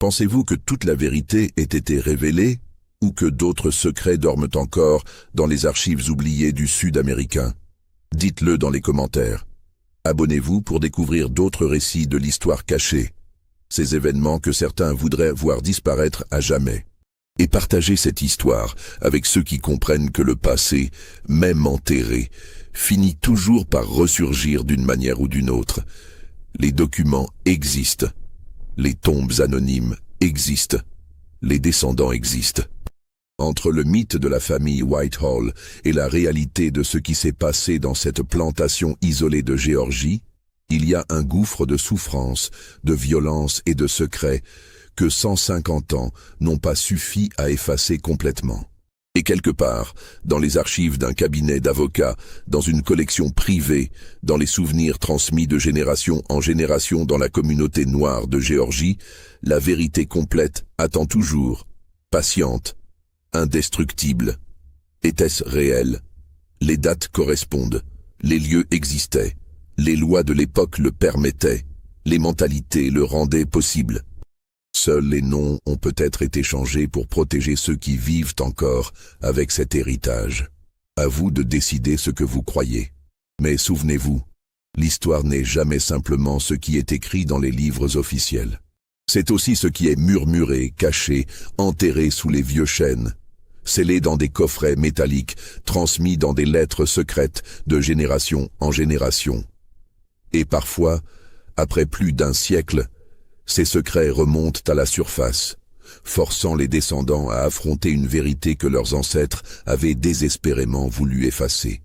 Pensez-vous que toute la vérité ait été révélée ou que d'autres secrets dorment encore dans les archives oubliées du Sud américain? Dites-le dans les commentaires. Abonnez-vous pour découvrir d'autres récits de l'histoire cachée, ces événements que certains voudraient voir disparaître à jamais. Et partagez cette histoire avec ceux qui comprennent que le passé, même enterré, finit toujours par ressurgir d'une manière ou d'une autre. Les documents existent. Les tombes anonymes existent. Les descendants existent. Entre le mythe de la famille Whitehall et la réalité de ce qui s'est passé dans cette plantation isolée de Géorgie, il y a un gouffre de souffrance, de violence et de secrets que 150 ans n'ont pas suffi à effacer complètement. Et quelque part, dans les archives d'un cabinet d'avocats, dans une collection privée, dans les souvenirs transmis de génération en génération dans la communauté noire de Géorgie, la vérité complète attend toujours, patiente, indestructible. Était-ce réel? Les dates correspondent, les lieux existaient, les lois de l'époque le permettaient, les mentalités le rendaient possible. Seuls les noms ont peut-être été changés pour protéger ceux qui vivent encore avec cet héritage. À vous de décider ce que vous croyez. Mais souvenez-vous, l'histoire n'est jamais simplement ce qui est écrit dans les livres officiels. C'est aussi ce qui est murmuré, caché, enterré sous les vieux chênes, scellé dans des coffrets métalliques, transmis dans des lettres secrètes de génération en génération. Et parfois, après plus d'un siècle, ces secrets remontent à la surface, forçant les descendants à affronter une vérité que leurs ancêtres avaient désespérément voulu effacer.